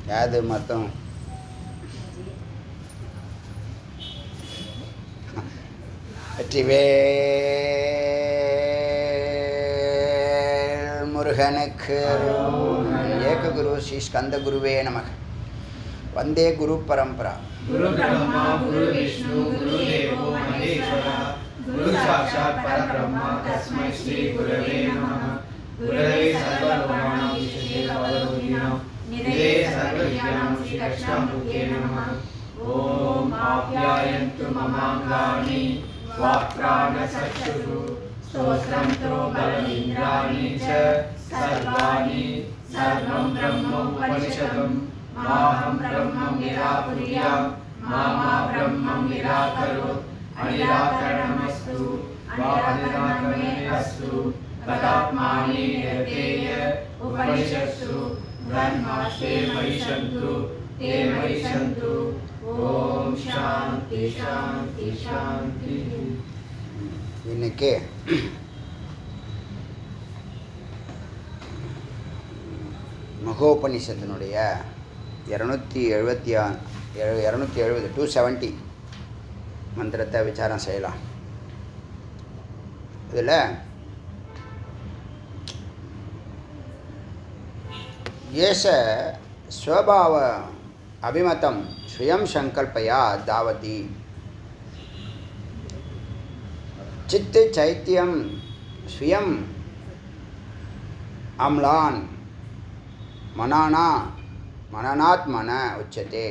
யாது மொத்தம் வெற்றிவேல் முருகனுக்கு ஏக குரு ஸ்ரீ ஸ்கந்த குருவே நமக. வந்தே குரு பரம்பரா. गुरु ब्रह्मा गुरु विष्णु गुरु देवो महेश्वरः गुरु साक्षात् परब्रह्म तस्मै श्री गुरवे नमः. गुरवे सर्वलोकानां विशेषे भवरोगिणां निधये सर्वविद्यानां श्रीकृष्णामूर्ते नमः. ॐ आप्यायन्तु ममाङ्गानि वाक्प्राणचक्षुः स्तोत्रं बलमिन्द्राणि च सर्वाणि सर्वं ब्रह्मोपनिषदम् माहं ब्रह्मं निराकुर्यां मा ब्रह्मं निराकरोत्. अनिराकरणमस्तु वा अनिराकरणमेस्तु तदात्मानि यतेय उपनिषत्सु ब्रह्मास्ते मयि सन्तु ते मयि सन्तु. ॐ शान्ति शान्ति शान्ति. இன்னைக்கு மகோபனிஷத்தினுடைய 270 மந்திரத்தை விசாரம் செய்யலாம். இதில் ஏஷ ஸ்வபாவ அபிமதம் ஸ்வயம் சங்கல்பயா தாவதி சித்து சைத்தியம் ஸ்வயம் அம்லான் மனநாத் மன உச்சத்தே.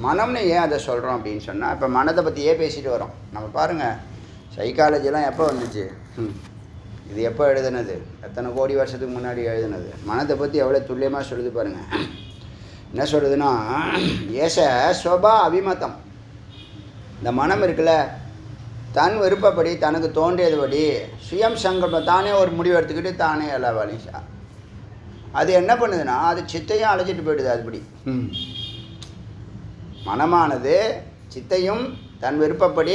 மனம்னு ஏன் அதை சொல்கிறோம் அப்படின்னு சொன்னால், இப்போ மனதை பற்றியே பேசிட்டு வரோம். நம்ம பாருங்கள், சைக்காலஜிலாம் எப்போ வந்துச்சு? இது எப்போ எழுதுனது? எத்தனை கோடி வருஷத்துக்கு முன்னாடி எழுதுனது. மனதை பற்றி எவ்வளோ துல்லியமாக சொல்லுது பாருங்கள். என்ன சொல்லுதுன்னா, ஏச ஸ்வபா அபிமதம். இந்த மனம் இருக்குல்ல, தன் விருப்பப்படி தனக்கு தோன்றியதுபடி சுயம் சங்கல்பம் தானே ஒரு முடிவு எடுத்துக்கிட்டு தானே எல்லா வேலையும் அது என்ன பண்ணுதுன்னா, அது சித்தையும் அழைச்சிட்டு போயிடுது. அதுபடி மனமானது சித்தையும் தன் விருப்பப்படி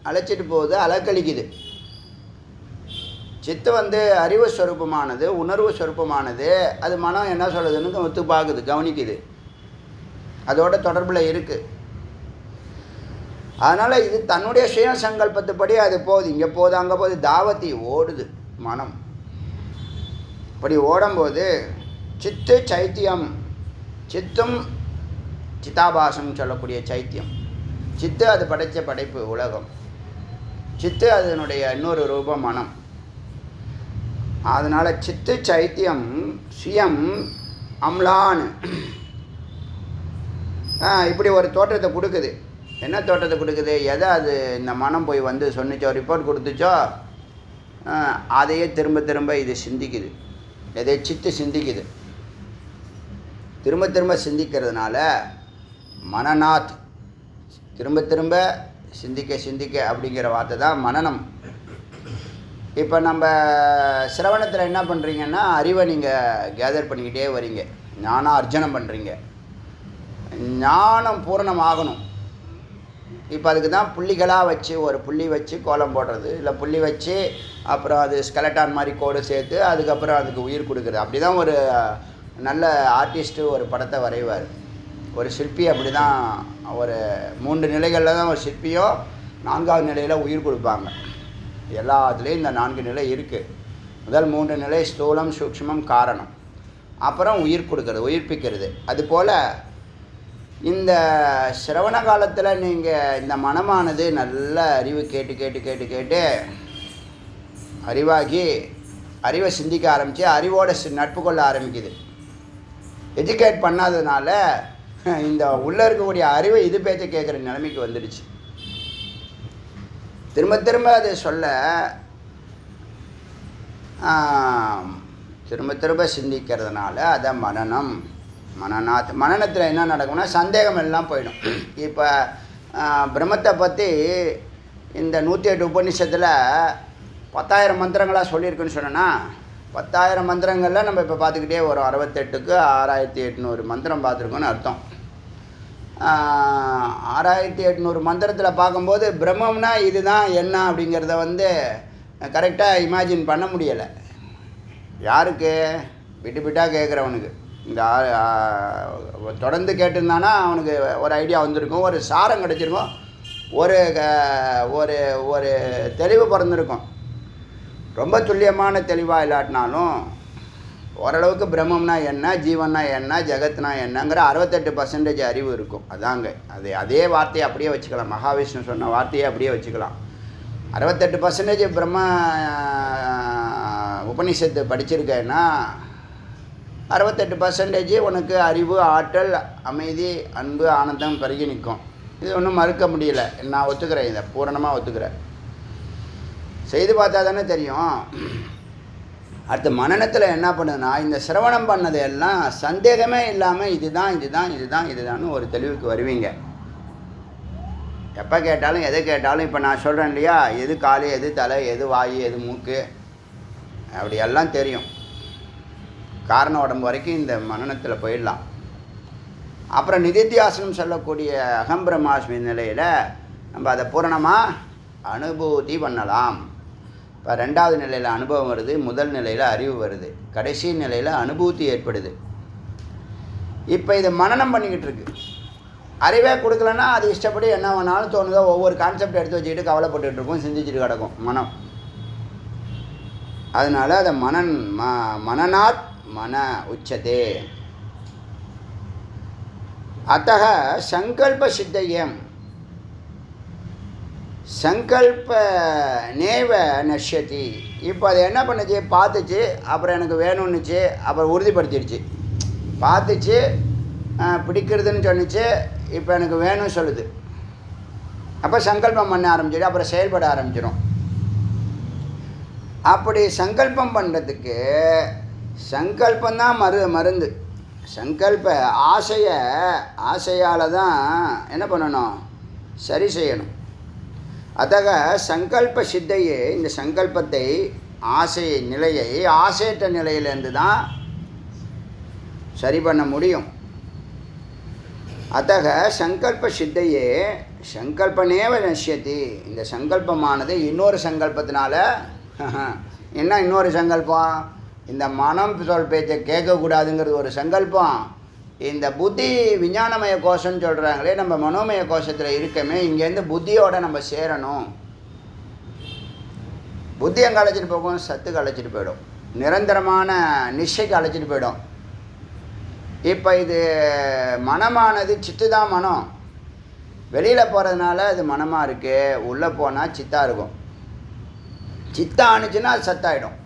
அழைச்சிட்டு போகுது, அலக்கழிக்குது. சித்து அறிவு ஸ்வரூபமானது, உணர்வு ஸ்வரூபமானது. அது மனம் என்ன சொல்லுதுன்னு ஒத்து பார்க்குது, கவனிக்குது, அதோட தொடர்பில் இருக்குது. அதனால் இது தன்னுடைய சுய சங்கல்பத்துப்படி அது போகுது, இங்கே போகுது, அங்கே போகுது, தாவத்தி ஓடுது மனம். இப்படி ஓடும்போது சித்து சைத்தியம், சித்தும் சித்தாபாசம் சொல்லக்கூடிய சைத்தியம். சித்து அது படைத்த படைப்பு உலகம். சித்து அதனுடைய இன்னொரு ரூபம் மனம். அதனால் சித்து சைத்தியம் சுயம் அம்லான் இப்படி ஒரு தோற்றத்தை கொடுக்குது. என்ன தோற்றத்தை கொடுக்குது? எதை அது இந்த மனம் போய் சொன்னிச்சோ, ரிப்போர்ட் கொடுத்துச்சோ, அதையே திரும்ப திரும்ப இது சிந்திக்குது. எதை சித்து சிந்திக்குது. திரும்ப திரும்ப சிந்திக்கிறதுனால மனநாத், திரும்ப திரும்ப சிந்திக்க சிந்திக்க அப்படிங்கிற வார்த்தை தான் மனனம். இப்போ நம்ம சிரவணத்தில் என்ன பண்ணுறீங்கன்னா, அறிவை நீங்கள் கேதர் பண்ணிக்கிட்டே வரீங்க, ஞானம் அர்ஜனம் பண்ணுறீங்க. ஞானம் பூரணமாகணும். இப்போ அதுக்கு தான் புள்ளிகளாக வச்சு, ஒரு புள்ளி வச்சு கோலம் போடுறது, இல்லை புள்ளி வச்சு அப்புறம் அது ஸ்கெலட்டான் மாதிரி கோடு சேர்த்து அதுக்கப்புறம் அதுக்கு உயிர் கொடுக்குறது. அப்படி தான் ஒரு நல்ல ஆர்டிஸ்ட்டு ஒரு படத்தை வரைவார். ஒரு சிற்பி அப்படி தான். ஒரு 3 நிலைகளில் தான் ஒரு சிற்பியோ 4வது நிலையில் உயிர் கொடுப்பாங்க. எல்லாத்துலேயும் இந்த 4 நிலை இருக்குது. முதல் 3 நிலை ஸ்தூலம், சூக்ஷ்மம், காரணம். அப்புறம் உயிர் கொடுக்கறது, உயிர்ப்பிக்கிறது. அதுபோல் இந்த சிரவண காலத்தில் நீங்கள் இந்த மனமானது நல்ல அறிவு கேட்டு கேட்டு கேட்டு கேட்டு அறிவாகி அறிவை சிந்திக்க ஆரம்பித்து அறிவோட நட்பு கொள்ள ஆரம்பிக்குது. எஜுகேட் பண்ணாததுனால இந்த உள்ளே இருக்கக்கூடிய அறிவை இது பேச்ச கேட்குற நிலைமைக்கு வந்துடுச்சு. திரும்ப திரும்ப அது சொல்ல திரும்ப திரும்ப சிந்திக்கிறதுனால அதை மனனம், மனநாத். மனனத்தில் என்ன நடக்கும்னா சந்தேகம் எல்லாம் போயிடும். இப்போ பிரம்மத்தை பற்றி இந்த 108 உபநிஷத்தில் 10,000 மந்திரங்களாக சொல்லியிருக்குன்னு சொன்னோன்னா, 10,000 மந்திரங்களில் நம்ம இப்போ பார்த்துக்கிட்டே வரோம். 68க்கு 6,800 மந்திரம் பார்த்துருக்கோன்னு அர்த்தம். 6,800 மந்திரத்தில் பார்க்கும்போது பிரம்மம்னா இதுதான் என்ன அப்படிங்கிறத கரெக்டாக இமேஜின் பண்ண முடியலை. யாருக்கு? விட்டு விட்டாக கேட்குறவனுக்கு. இந்த தொடர்ந்து கேட்டிருந்தானா அவனுக்கு ஒரு ஐடியா வந்திருக்கும், ஒரு சாரம் கிடச்சிருக்கும், ஒரு ஒரு ஒரு தெளிவு பிறந்திருக்கும். ரொம்ப துல்லியமான தெளிவாக இல்லாட்டினாலும் ஓரளவுக்கு பிரம்மம்னா என்ன, ஜீவன்னா என்ன, ஜெகத்னா என்னங்கிற 68% அறிவு இருக்கும். அதாங்க அது. அதே வார்த்தையை அப்படியே வச்சுக்கலாம், மகாவிஷ்ணு சொன்ன வார்த்தையை அப்படியே வச்சுக்கலாம். 68% பிரம்ம உபனிஷத்து படிச்சிருக்கேன்னா 68% உனக்கு அறிவு, ஆற்றல், அமைதி, அன்பு, ஆனந்தம் பெருகி நிற்கும். இது ஒன்றும் மறுக்க முடியல. நான் ஒத்துக்கிறேன், இதை பூரணமாக ஒத்துக்கிறேன். செய்து பார்த்தா தானே தெரியும். அடுத்த மனநத்தில் என்ன பண்ணுதுன்னா, இந்த சிரவணம் பண்ணது எல்லாம் சந்தேகமே இல்லாமல் இதுதான் இதுதான் இதுதான் இதுதான்னு ஒரு தெளிவுக்கு வருவீங்க. எப்போ கேட்டாலும் எதை கேட்டாலும் இப்போ நான் சொல்கிறேன் இல்லையா, எது காலு, எது தலை, எது வாயு, எது மூக்கு, அப்படி எல்லாம் தெரியும். காரண உடம்பு வரைக்கும் இந்த மனநத்தில் போயிடலாம். அப்புறம் நிதித்தியாசனம் சொல்லக்கூடிய அகம் பிரம்மாஸ்மி நிலையில் நம்ம அதை பூரணமாக அனுபூதி பண்ணலாம். இப்போ 2வது நிலையில் அனுபவம் வருது, முதல் நிலையில் அறிவு வருது, கடைசி நிலையில் அனுபூதி ஏற்படுது. இப்போ இது மனனம் பண்ணிக்கிட்டு இருக்கு. அறிவே கொடுக்கலன்னா அது இஷ்டப்படி என்ன வேணாலும் தோணுதோ ஒவ்வொரு கான்செப்ட் எடுத்து வச்சுக்கிட்டு கவலைப்பட்டுக்கிட்டு இருக்கும், சிந்திச்சுட்டு கிடக்கும் மனம். அதனால் அதை மனநாத் மன உச்சதே. அத்தக சங்கல்ப சித்தையம் சங்கல்ப நேவ நஷ்யதி. இப்போ அது என்ன பண்ணுச்சு, பார்த்துச்சு, அப்புறம் எனக்கு வேணும்னுச்சு, அப்புறம் உறுதிப்படுத்திடுச்சு. பார்த்துச்சு, பிடிக்கிறதுன்னு சொன்னிச்சு, இப்போ எனக்கு வேணும்னு சொல்லுது. அப்போ சங்கல்பம் பண்ண ஆரம்பிச்சிடும், அப்புறம் செயல்பட ஆரம்பிச்சிடும். அப்படி சங்கல்பம் பண்ணுறதுக்கு சங்கல்பந்தான் மருந்து. சங்கல்ப ஆசையால் தான் என்ன பண்ணணும், சரி செய்யணும். அத்தக சங்கல்ப சித்தையே, இந்த சங்கல்பத்தை ஆசை நிலையை ஆசையற்ற நிலையிலேருந்து தான் சரி பண்ண முடியும். அத்தக சங்கல்ப சித்தையே சங்கல்பனேவ நஷ்யதி. இந்த சங்கல்பமானது இன்னொரு சங்கல்பத்தினால என்ன, இன்னொரு சங்கல்பம், இந்த மனம் சொல் பேச்சை கேட்கக்கூடாதுங்கிறது ஒரு சங்கல்பம். இந்த புத்தி விஞ்ஞானமய கோஷம்னு சொல்கிறாங்களே, நம்ம மனோமய கோஷத்தில் இருக்கமே, இங்கேருந்து புத்தியோட நம்ம சேரணும். புத்தி எங்கே அழைச்சிட்டு போகும், சத்துக்கு அழைச்சிட்டு போயிடும், நிரந்தரமான நிச்சைக்கு அழைச்சிட்டு போயிடும். இப்போ இது மனமானது சித்து தான் மனம். வெளியில் போகிறதுனால அது மனமாக இருக்குது, உள்ளே போனால் சித்தாக இருக்கும். சித்தா ஆணுச்சுன்னா அது சத்தாயிடும்.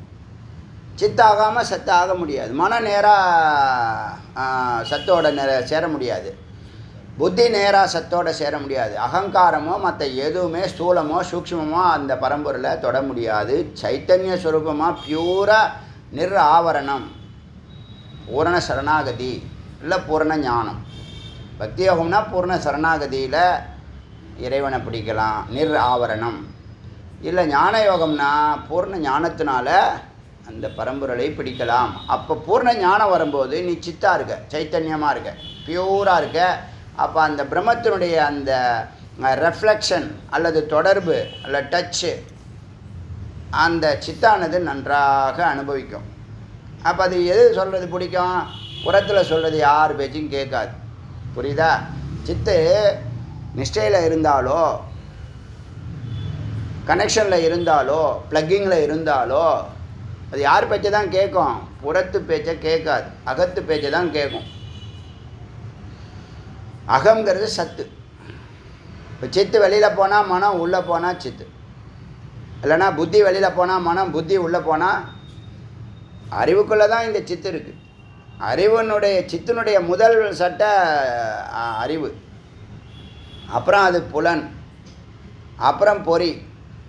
சித்தாகாமல் சத்தாக முடியாது. மனம் நேராக சத்தோட சேர முடியாது. புத்தி நேராக சத்தோட சேர முடியாது. அகங்காரமோ மற்ற எதுவுமே ஸ்தூலமோ சூக்ஷ்மமோ அந்த பரம்பொருளை தொட முடியாது. சைத்தன்ய ஸ்வரூபமாக பியூராக ஆவரணம், பூரண சரணாகதி இல்லை பூரண ஞானம். பக்தி யோகம்னா பூரண சரணாகதியில் இறைவனை பிடிக்கலாம், ஆவரணம். இல்லை ஞான யோகம்னா பூர்ண ஞானத்தினால அந்த பரம்பொருளை பிடிக்கலாம். அப்போ பூர்ண ஞானம் வரும்போது நீ சித்தாக இருக்க, சைத்தன்யமாக இருக்க, பியூராக இருக்க. அப்போ அந்த பிரம்மத்தினுடைய அந்த ரெஃப்ளெக்ஷன் அல்லது தொடர்பு அல்ல டச்சு அந்த சித்தானது நன்றாக அனுபவிக்கும். அப்போ அது எது சொல்கிறது பிடிக்கும், புறத்தில் சொல்கிறது யார் பேச்சும் கேட்காது. புரியுதா? சித்து நிஷ்டையில் இருந்தாலோ கனெக்ஷனில் இருந்தாலோ ப்ளக்கிங்கில் இருந்தாலோ அது யார் பேச்சை தான் கேட்கும், புறத்து பேச்சை கேட்காது, அகத்து பேச்சை தான் கேட்கும். அகங்கிறது சத்து. இப்போ சித்து வெளியில் போனால் மனம், உள்ளே போனால் சித்து. இல்லைனா புத்தி வெளியில் போனால் மனம், புத்தி உள்ளே போனால் அறிவுக்குள்ளே தான் இந்த சித்து இருக்குது. சித்தினுடைய முதல் சட்ட அறிவு, அப்புறம் அது புலன், அப்புறம் பொறி.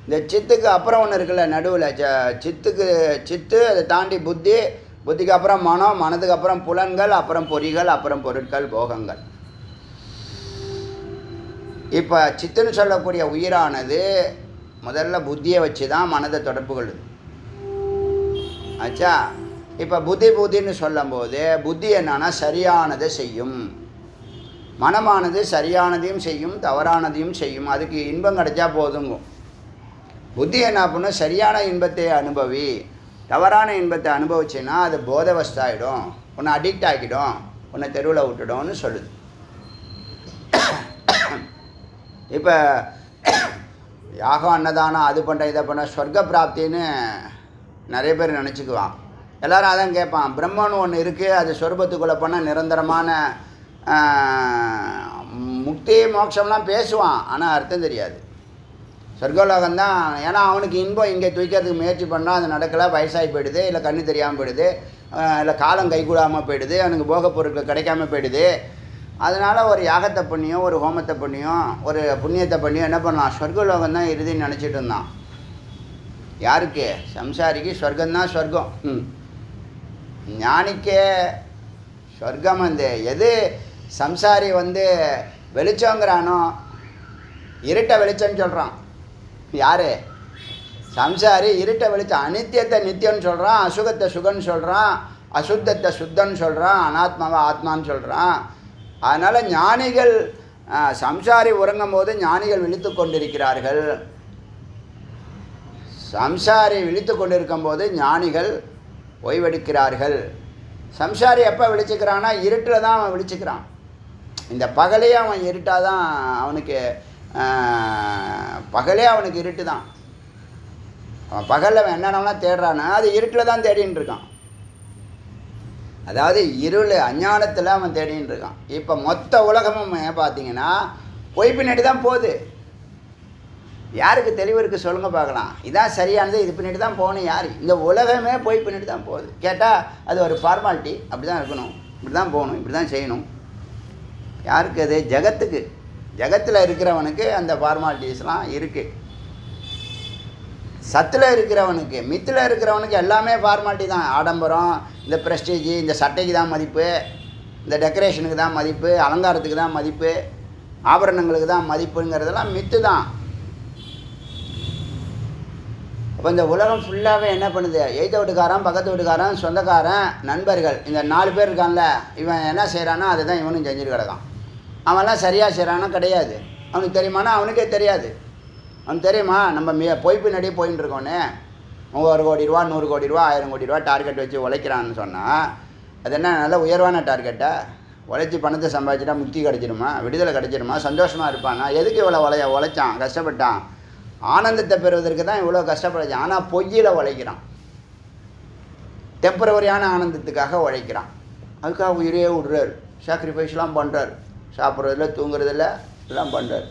இந்த சித்துக்கு அப்புறம் ஒன்று இருக்குல்ல நடுவில், சித்து அதை தாண்டி புத்தி, புத்திக்கு அப்புறம் மனம், மனதுக்கு அப்புறம் புலன்கள், அப்புறம் பொறிகள், அப்புறம் பொருட்கள், போகங்கள். இப்போ சித்துன்னு சொல்லக்கூடிய உயிரானது முதல்ல புத்தியை வச்சு தான் மனதை தொடர்பு கொள்ளுது. ஆச்சா? இப்போ புத்தின்னு சொல்லும்போது புத்தி என்னன்னா சரியானதை செய்யும், மனமானது சரியானதையும் செய்யும் தவறானதையும் செய்யும். அதுக்கு இன்பம் கிடைச்சா போதுங்கும். புத்தி என்ன பண்ணும், சரியான இன்பத்தை அனுபவி, தவறான இன்பத்தை அனுபவிச்சுன்னா அது போதவஸ்தாயிடும், உன்னை அடிக்ட் ஆக்கிடும், உன்னை தெருவில் விட்டுடும்னு சொல்லுது. இப்போ யாகம் அன்னதானம் அது பண்ண இதை பண்ண சொர்க்க பிராப்தின்னு நிறைய பேர் நினச்சிக்குவான். எல்லோரும் அதான் கேட்பான், பிரம்மன்னு ஒன்று இருக்குது, அது சொர்க்கத்துக்குள்ளே பண்ணால் நிரந்தரமான முக்தி மோட்சம்லாம் பேசுவான், ஆனால் அர்த்தம் தெரியாது. சொர்க்கலோகம்தான். ஏன்னா அவனுக்கு இன்பம் இங்கே தூக்கிறதுக்கு முயற்சி பண்ணால் அது நடக்கலை, வயசாகி போயிடுது, இல்லை கண்ணு தெரியாமல் போயிடுது, இல்லை காலம் கைகூடாமல் போயிடுது, அவனுக்கு போகப் பொருட்கள் கிடைக்காம போயிடுது. அதனால் ஒரு யாகத்தை பண்ணியும் ஒரு ஹோமத்தை பண்ணியும் ஒரு புண்ணியத்தை பண்ணியும் என்ன பண்ணலாம், சொர்க்கலோகம் தான் இறுதின்னு நினச்சிட்டு இருந்தான். யாருக்கு? சம்சாரிக்கு சொர்க்கம்தான் சொர்க்கம். ஞானிக்கே சொர்க்கம் எது சம்சாரி வெளிச்சங்கிறானோ இருட்டை வெளிச்சம்னு சொல்கிறான். யார்? சம்சாரி இருட்டை வெளிச்சம். அனித்தியத்தை நித்தியம்னு சொல்கிறான், அசுகத்தை சுகன்னு சொல்கிறான், அசுத்தத்தை சுத்தன்னு சொல்கிறான், அனாத்மாவை ஆத்மான்னு சொல்கிறான். அதனால் ஞானிகள் சம்சாரி உறங்கும் போது ஞானிகள் விழித்து கொண்டிருக்கிறார்கள். சம்சாரி விழித்து கொண்டிருக்கும் போது ஞானிகள் ஓய்வெடுக்கிறார்கள். சம்சாரி எப்போ விழிச்சுக்கிறான்னா இருட்டில் தான் அவன் விழிச்சுக்கிறான். இந்த பகலே அவன் இருட்டாக தான் அவனுக்கு, பகலே அவனுக்கு இருட்டு தான். அவன் பகலில் அவன் என்னென்னலாம் தேடுறான்னா அது இருட்டில் தான் தேடின்னு இருக்கான். அதாவது இருள் அஞ்ஞானத்தில் அவன் தேடின்னு இருக்கான். இப்போ மொத்த உலகமும் பார்த்தீங்கன்னா பொய் பின்னாடி தான் போகுது. யாருக்கு தெளிவு இருக்குது சொல்லுங்கள் பார்க்கலாம். இதான் சரியானது, இது பின்னாடி தான் போகணும். யார்? இந்த உலகமே பொய் பின்னாடி தான் போகுது. கேட்டால் அது ஒரு ஃபார்மாலிட்டி, அப்படி தான் இருக்கணும், இப்படி தான் போகணும், இப்படி தான் செய்யணும். யாருக்கு அது? ஜகத்துக்கு. ஜகத்தில் இருக்கிறவனுக்கு அந்த ஃபார்மாலிட்டிஸ்லாம் இருக்குது. சத்தில் இருக்கிறவனுக்கு, மித்தில் இருக்கிறவனுக்கு எல்லாமே ஃபார்மாலிட்டி தான். ஆடம்பரம், இந்த ப்ரெஸ்டீஜ், இந்த சட்டைக்கு தான் மதிப்பு, இந்த டெக்கரேஷனுக்கு தான் மதிப்பு, அலங்காரத்துக்கு தான் மதிப்பு, ஆபரணங்களுக்கு தான் மதிப்புங்கிறதெல்லாம் மித்து தான். அப்போ இந்த உலகம் ஃபுல்லாகவே என்ன பண்ணுது? எய்த்த வீட்டுக்காரன், பக்கத்து வீட்டுக்காரன், சொந்தக்காரன், நண்பர்கள், இந்த 4 பேர் இருக்கான்ல, இவன் என்ன செய்கிறானோ அதை தான் இவனும் செஞ்சுட்டு கிடக்கான். அவன்லாம் சரியாக செய்கிறானோ கிடையாது. அவனுக்கு தெரியுமானா அவனுக்கே தெரியாது. அவனுக்கு தெரியுமா நம்ம பொய் பின்னாடியே போயின்னு இருக்கோன்னு? 1 கோடி ரூபா, 100 கோடி ரூபா, 1000 கோடி ரூபா டார்கெட் வச்சு உழைக்கிறான்னு சொன்னால் அது என்ன நல்ல உயர்வான டார்கெட்டை? உழைச்சி பணத்தை சம்பாதிச்சிட்டா முக்தி கிடச்சிடுமா, விடுதலை கிடச்சிடுமா, சந்தோஷமாக இருப்பானா? எதுக்கு இவ்வளோ உழைச்சான், கஷ்டப்பட்டான்? ஆனந்தத்தை பெறுவதற்கு தான் இவ்வளோ கஷ்டப்படாச்சு. ஆனால் பொய்யில் உழைக்கிறான், டெம்பரவரியான ஆனந்தத்துக்காக உழைக்கிறான். அதுக்காக உயிரே விடுறாரு, சாக்ரிஃபைஸ்லாம் பண்ணுறாரு, சாப்பிட்றதில்ல, தூங்குறதில்ல, எல்லாம் பண்ணுறாரு.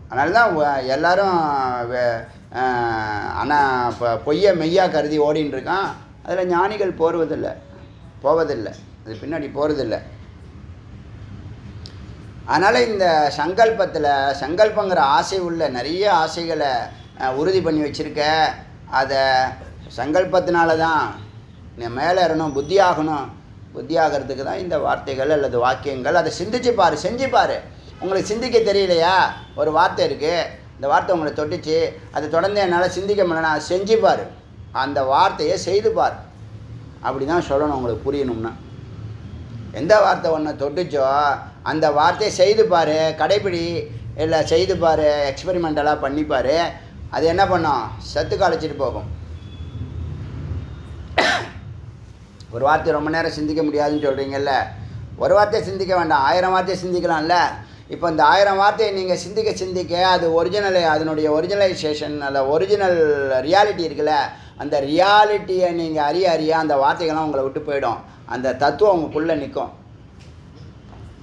அதனால தான் எல்லோரும் ஆனால் இப்போ பொய்யை மெய்யாக கருதி ஓடின்னு இருக்கான். அதில் ஞானிகள் போவதில்லை, அது பின்னாடி போகிறதில்லை. அதனால் இந்த சங்கல்பங்கிற ஆசை உள்ள நிறைய ஆசைகளை உறுதி பண்ணி வச்சுருக்க. அதை சங்கல்பத்தினால தான் நீ மேலே ஏறணும், புத்தி ஆகணும். புத்தி ஆகிறதுக்கு தான் இந்த வார்த்தைகள் அல்லது வாக்கியங்கள். அதை சிந்திச்சு பாரு, செஞ்சு பாரு. உங்களுக்கு சிந்திக்க தெரியலையா? ஒரு வார்த்தை இருக்குது, இந்த வார்த்தை உங்களை தொட்டுச்சு, அதை தொடர்ந்து என்னால் சிந்திக்க முடியலன்னா செஞ்சு பாரு, அந்த வார்த்தையை செய்து பார். அப்படி தான் சொல்லணும் உங்களுக்கு புரியணும்னா. எந்த வார்த்தை ஒன்று தொட்டுச்சோ அந்த வார்த்தையை செய்து பாரு, கடைப்பிடி, இல்லை செய்து பாரு, எக்ஸ்பெரிமெண்டலாக பண்ணிப்பார். அது என்ன பண்ணும்? சத்துக்கு அழைச்சிட்டு போகும். ஒரு வார்த்தை ரொம்ப நேரம் சிந்திக்க முடியாதுன்னு சொல்கிறீங்கல்ல, ஒரு வார்த்தையை சிந்திக்க வேண்டாம், 1000 வார்த்தையை சிந்திக்கலாம்ல. இப்போ இந்த 1000 வார்த்தையை நீங்கள் சிந்திக்க அது அதனுடைய ஒரிஜினலைசேஷன், அல்ல ஒரிஜினல் ரியாலிட்டி இருக்குல்ல, அந்த ரியாலிட்டியை நீங்கள் அறிய அந்த வார்த்தைகள்லாம் உங்களை விட்டு போயிடும். அந்த தத்துவம் உங்களுக்குள்ளே நிற்கும்.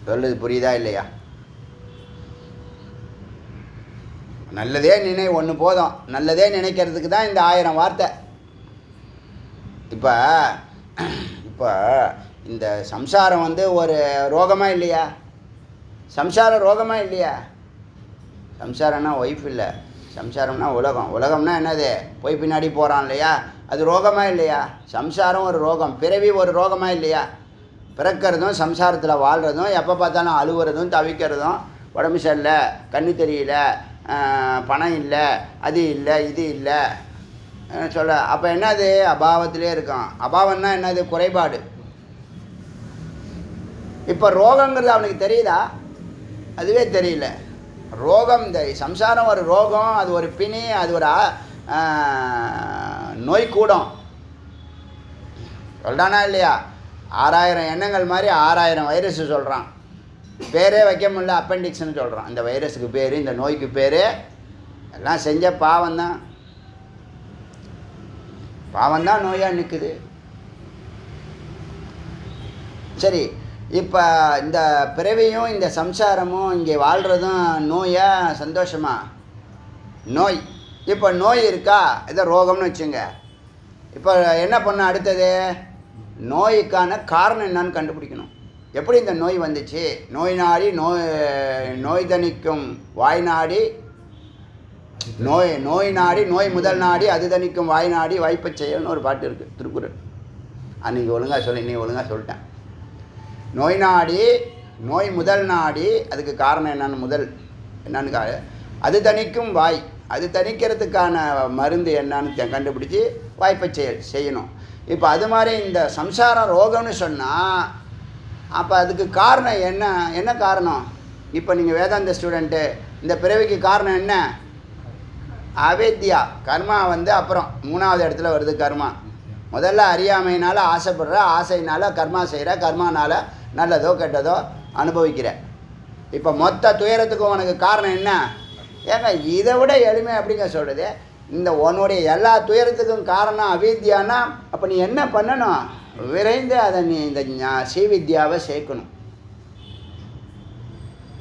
சொல்லுது புரியுதா இல்லையா? நல்லதே நினை, ஒன்று போதும். நல்லதே நினைக்கிறதுக்கு தான் இந்த 1000 வார்த்தை. இப்போ இந்த சம்சாரம் ஒரு ரோகமாக இல்லையா? சம்சாரம் ரோகமாக இல்லையா? சம்சாரம்னா ஒய்ஃப் இல்லை, சம்சாரம்னா உலகம்னா என்னது? போய் பின்னாடி போகிறான் இல்லையா? அது ரோகமாக இல்லையா? சம்சாரம் ஒரு ரோகம், பிறவி ஒரு ரோகமாக இல்லையா? பிறக்கிறதும் சம்சாரத்தில் வாழ்கிறதும், எப்போ பார்த்தாலும் அழுவுறதும் தவிக்கிறதும், உடம்பு சரியில்லை, கண்ணு தெரியல, பணம் இல்லை, அது இல்லை, இது இல்லை சொல்ல. அப்போ என்னது? அபாவத்திலே இருக்கான். அபாவம்னா என்னது? குறைபாடு. இப்போ ரோகங்கிறது அவனுக்கு தெரியுதா? அதுவே தெரியல. ரோகம், இந்த சம்சாரம் ஒரு ரோகம், அது ஒரு பிணி, அது ஒரு நோய் கூடம். சொல்கிறானா இல்லையா? 6000 எண்ணங்கள் மாதிரி 6000 வைரஸ் சொல்கிறான். பேரே வைக்க முடியல, அப்பெண்டிக்ஸ்னு சொல்கிறான். இந்த வைரஸுக்கு பேர், இந்த நோய்க்கு பேர். எல்லாம் செஞ்ச பாவம்தான். பாவம்தான் நோயாக நிற்குது. சரி, இப்போ இந்த பிறவியும் இந்த சம்சாரமும் இங்கே வாழ்கிறதும் நோயா சந்தோஷமா? நோய். இப்போ நோய் இருக்கா, இதை ரோகம்னு வச்சுங்க. இப்போ என்ன பண்ண அடுத்தது? நோய்க்கான காரணம் என்னன்னு கண்டுபிடிக்கணும். எப்படி இந்த நோய் வந்துச்சு? நோய் நாடி நோய் தணிக்கும் வாய் நாடி, நோய் நாடி நோய் முதல் நாடி அது தணிக்கும் வாய் நாடி வாய்ப்பை செய்யணும்னு ஒரு பாட்டு இருக்குது, திருக்குறள். அன்றைக்கி ஒழுங்காக சொல்லி, நீ ஒழுங்காக சொல்லிட்டேன். நோய் நாடி நோய் முதல் நாடி, அதுக்கு காரணம் என்னன்னு அது தணிக்கும் வாய், அது தணிக்கிறதுக்கான மருந்து என்னன்னு கண்டுபிடிச்சி வாய்ப்பை செய்யணும். இப்போ அது மாதிரி இந்த சம்சாரம் ரோகம்னு சொன்னால் அப்போ அதுக்கு காரணம் என்ன காரணம்? இப்போ நீங்கள் வேதாந்த ஸ்டூடெண்ட்டு, இந்த பிறவிக்கு காரணம் என்ன? அவித்யா. கர்மா அப்புறம் 3வது இடத்துல வருது கர்மா. முதல்ல அறியாமையினால் ஆசைப்படுற, ஆசையினால் கர்மா செய்கிற, கர்மானால் நல்லதோ கெட்டதோ அனுபவிக்கிற. இப்போ மொத்த துயரத்துக்கும் உனக்கு காரணம் என்ன? ஏங்க இதை விட எளிமை அப்படிங்க சொல்கிறது. இந்த உன்னுடைய எல்லா துயரத்துக்கும் காரணம் அவித்யானா, அப்போ நீ என்ன பண்ணணும்? விரைந்து அதை நீ இந்த ஸ்ரீவித்யாவை சேர்க்கணும்.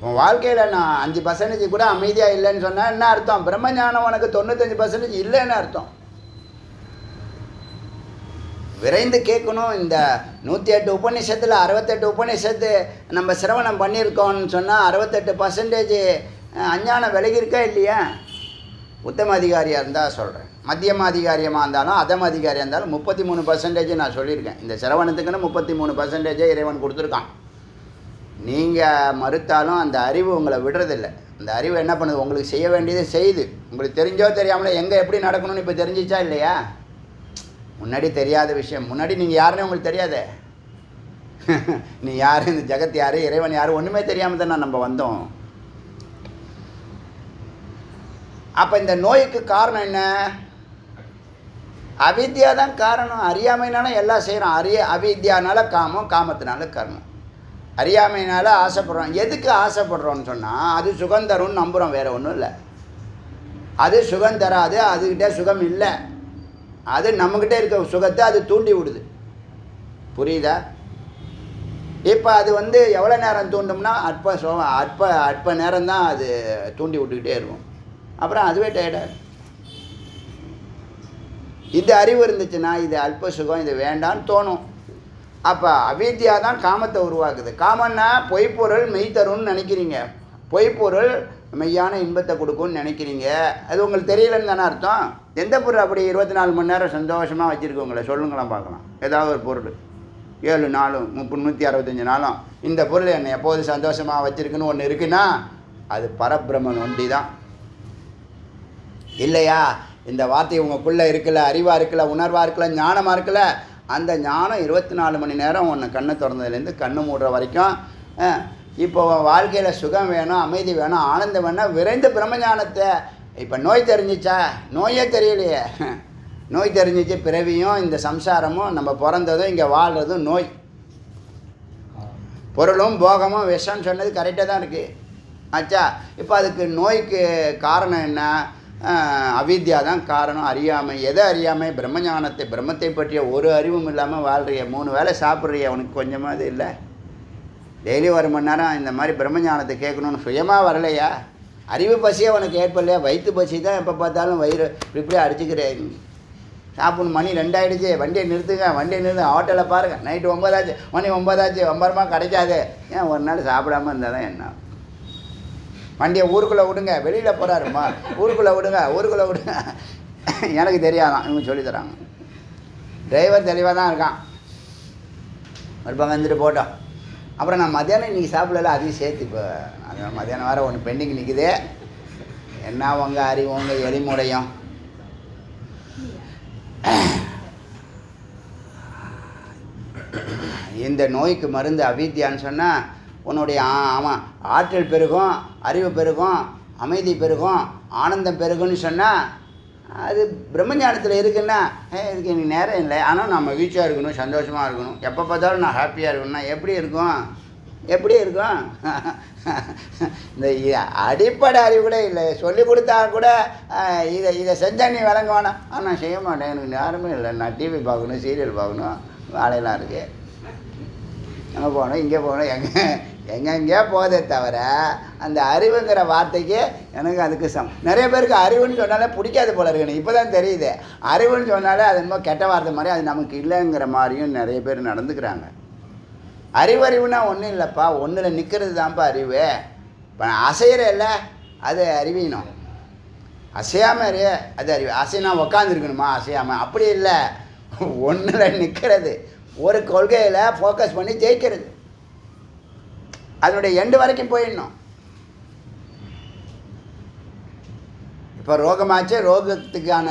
உன் வாழ்க்கையில் நான் 5% கூட அமைதியாக இல்லைன்னு சொன்னால் என்ன அர்த்தம்? பிரம்மஞானம் உனக்கு 95% இல்லைன்னு அர்த்தம். விரைந்து கேட்கணும். இந்த 108 உபநிஷத்தில் 68 உபநிஷத்து நம்ம சிரவணம் பண்ணியிருக்கோம்னு சொன்னால் 68% அஞ்ஞானம் விலகியிருக்கா இல்லையா? உத்தம அதிகாரியாக இருந்தால் சொல்கிறேன், மத்தியம அதிகாரியமாக இருந்தாலும் அதம அதிகாரியாக இருந்தாலும் 33% நான் சொல்லியிருக்கேன். இந்த சிரவணத்துக்குன்னு 33% இறைவன் கொடுத்துருக்கான். நீங்கள் மறுத்தாலும் அந்த அறிவு உங்களை விடுறதில்லை. அந்த அறிவு என்ன பண்ணுது? உங்களுக்கு செய்ய வேண்டியது செய்யுது. உங்களுக்கு தெரிஞ்சோ தெரியாமலே எங்கே எப்படி நடக்கணும்னு இப்போ தெரிஞ்சிச்சா இல்லையா? முன்னாடி தெரியாத விஷயம், முன்னாடி நீங்கள் யாருன்னு உங்களுக்கு தெரியாதே. நீ யார், இந்த ஜெகத் யார், இறைவன் யார், ஒன்றுமே தெரியாமல் தானே நம்ம வந்தோம். அப்போ இந்த நோய்க்கு காரணம் என்ன? அவித்யா தான் காரணம். அறியாமைனால எல்லாம் செய்கிறோம். அவித்யானால காமம், காமத்தினால கர்மம். அறியாமையினால ஆசைப்படுறோம். எதுக்கு ஆசைப்படுறோன்னு சொன்னால் அது சுகம் தரும்னு நம்புகிறோம், வேறு ஒன்றும் இல்லை. அது சுகம் தராது, அதுக்கிட்ட சுகம் இல்லை. அது நம்மக்கிட்ட இருக்க சுகத்தை அது தூண்டி விடுது. புரியுதா? இப்போ அது எவ்வளோ நேரம் தூண்டும்னா அற்ப நேரம் தான் அது தூண்டி விட்டுக்கிட்டே இருக்கும். அப்புறம் அதுவே டயர்டாக. இது அறிவு இருந்துச்சுன்னா இது அல்ப சுகம், இது வேண்டான்னு தோணும். அப்போ அவித்யா தான் காமத்தை உருவாக்குது. காமன்னா பொய்ப்பொருள் மெய் தரும்னு நினைக்கிறீங்க, பொய்ப்பொருள் மெய்யான இன்பத்தை கொடுக்கும்னு நினைக்கிறீங்க. அது உங்களுக்கு தெரியலன்னு தானே அர்த்தம். எந்த பொருள் அப்படி 24 மணி நேரம் சந்தோஷமாக வச்சுருக்கோங்களே சொல்லுங்களாம் பார்க்கலாம். ஏதாவது ஒரு பொருள் 7 நாளும் 365 நாளும் இந்த பொருள் என்னை எப்போது சந்தோஷமாக வச்சுருக்குன்னு ஒன்று இருக்குன்னா அது பரபிரம்மன் ஒண்டி தான். இல்லையா? இந்த வார்த்தை உங்களுக்குள்ளே இருக்கல, அறிவாக இருக்கல, உணர்வாக இருக்கல, ஞானமாக இருக்கல. அந்த ஞானம் 24 மணி நேரம் ஒன்று கண்ணை திறந்ததுலேருந்து கண்ணு மூடுற வரைக்கும். இப்போ வாழ்க்கையில் சுகம் வேணும், அமைதி வேணும், ஆனந்தம் வேணும், விரைந்து பிரம்மஞானத்தை. இப்போ நோய் தெரிஞ்சிச்சா? நோயே தெரியலையே. நோய் தெரிஞ்சிச்சு. பிறவியும் இந்த சம்சாரமும் நம்ம பிறந்ததும் இங்கே வாழ்கிறதும் நோய். பொருளும் போகமும் விஷம்னு சொன்னது கரெக்டாக தான் இருக்குது. ஆச்சா? இப்போ அதுக்கு நோய்க்கு காரணம் என்ன? அவித்யா தான் காரணம். அறியாமை. எதை அறியாமை? பிரம்மஞானத்தை. பிரம்மத்தை பற்றிய ஒரு அறிவும் இல்லாமல் வாழ்கிறிய. 3 வேளை சாப்பிட்றிய. உனக்கு கொஞ்சமாவது இல்லை? டெய்லி 1 மணி நேரம் இந்த மாதிரி பிரம்மஞானத்தை கேட்கணுன்னு சுயமாக வரலையா? அறிவு பசியே உனக்கு ஏற்படலையா? வயிற்று பசி தான் எப்போ பார்த்தாலும் வயிறு இப்படியே அடிச்சுக்கிறேன். சாப்பிடணும். மணி 2 ஆகிடுச்சு, வண்டியை நிறுத்துங்க, வண்டியை நிறுத்து. ஹோட்டலில் பாருங்கள், நைட்டு 9 ஆச்சு, மணி 9 ஆச்சு, ரொம்பமா கிடைக்காது. ஏன் ஒரு நாள் சாப்பிடாமல் இருந்தால் தான் என்ன? வண்டியை ஊருக்குள்ளே விடுங்க, வெளியில் போகிறாருமா, ஊருக்குள்ளே விடுங்க, ஊருக்குள்ளே விடுங்க. எனக்கு தெரியாதான், இவங்க சொல்லித்தராங்க. டிரைவர் தெளிவாக தான் இருக்கான். ஒரு பக்கம் வந்துட்டு போட்டோம். அப்புறம் நான் மத்தியானம் இன்றைக்கி சாப்பிடல, அதையும் சேர்த்து. இப்போ அது மத்தியானம் வேறு ஒன்று பெண்டிங் நிற்குது. என்ன உங்கள் அறிவு, உங்கள் எலிமுறையும். இந்த நோய்க்கு மருந்து அவித்யான்னு சொன்னால் உன்னுடைய ஆமாம் ஆற்றல் பெருகும், அறிவு பெருகும், அமைதி பெருகும், ஆனந்தம் பெருகும்னு சொன்னால் அது பிரம்மஞானத்தில் இருக்குன்னா இதுக்கு எனக்கு நேரம் இல்லை, ஆனால் நான் மகிழ்ச்சியாக இருக்கணும், சந்தோஷமாக இருக்கணும், எப்போ பார்த்தாலும் நான் ஹாப்பியாக இருக்கணும்னா எப்படி இருக்கும்? எப்படி இருக்கும்? இந்த அடிப்படை அறிவு கூட இல்லை. சொல்லி கொடுத்தா கூட இதை செஞ்சால் நீ விளங்க வேணாம், நான் செய்ய மாட்டேன், எனக்கு நேரமே இல்லை, நான் டிவி பார்க்கணும், சீரியல் பார்க்கணும், வேலையெல்லாம் இருக்குது, அங்கே போகணும், இங்கே போகணும், எங்கெங்கே போதே தவிர அந்த அறிவுங்கிற வார்த்தைக்கு எனக்கு அதுக்கு நிறைய பேருக்கு அறிவுன்னு சொன்னாலே பிடிக்காது போல இருக்குன்னு இப்போ தான் தெரியுது. அறிவுன்னு சொன்னாலே அது என்னமோ கெட்ட வார்த்தை மாதிரி, அது நமக்கு இல்லைங்கிற மாதிரியும் நிறைய பேர் நடந்துக்கிறாங்க. அறிவுனா ஒன்றும் இல்லைப்பா, ஒன்றில் நிற்கிறது தான்ப்பா அறிவு. இப்போ அசைகிற இல்லை அது அறிவியணும், அசையாமல் இரு அது அறிவு. அசைனா உக்காந்துருக்கணுமா அசையாமல்? அப்படி இல்லை, ஒன்றில் நிற்கிறது, ஒரு கொள்கையில் ஃபோக்கஸ் பண்ணி ஜெயிக்கிறது, அதனுடைய எண்டு வரைக்கும் போயிடணும். இப்போ ரோகமாச்சு, ரோகத்துக்கான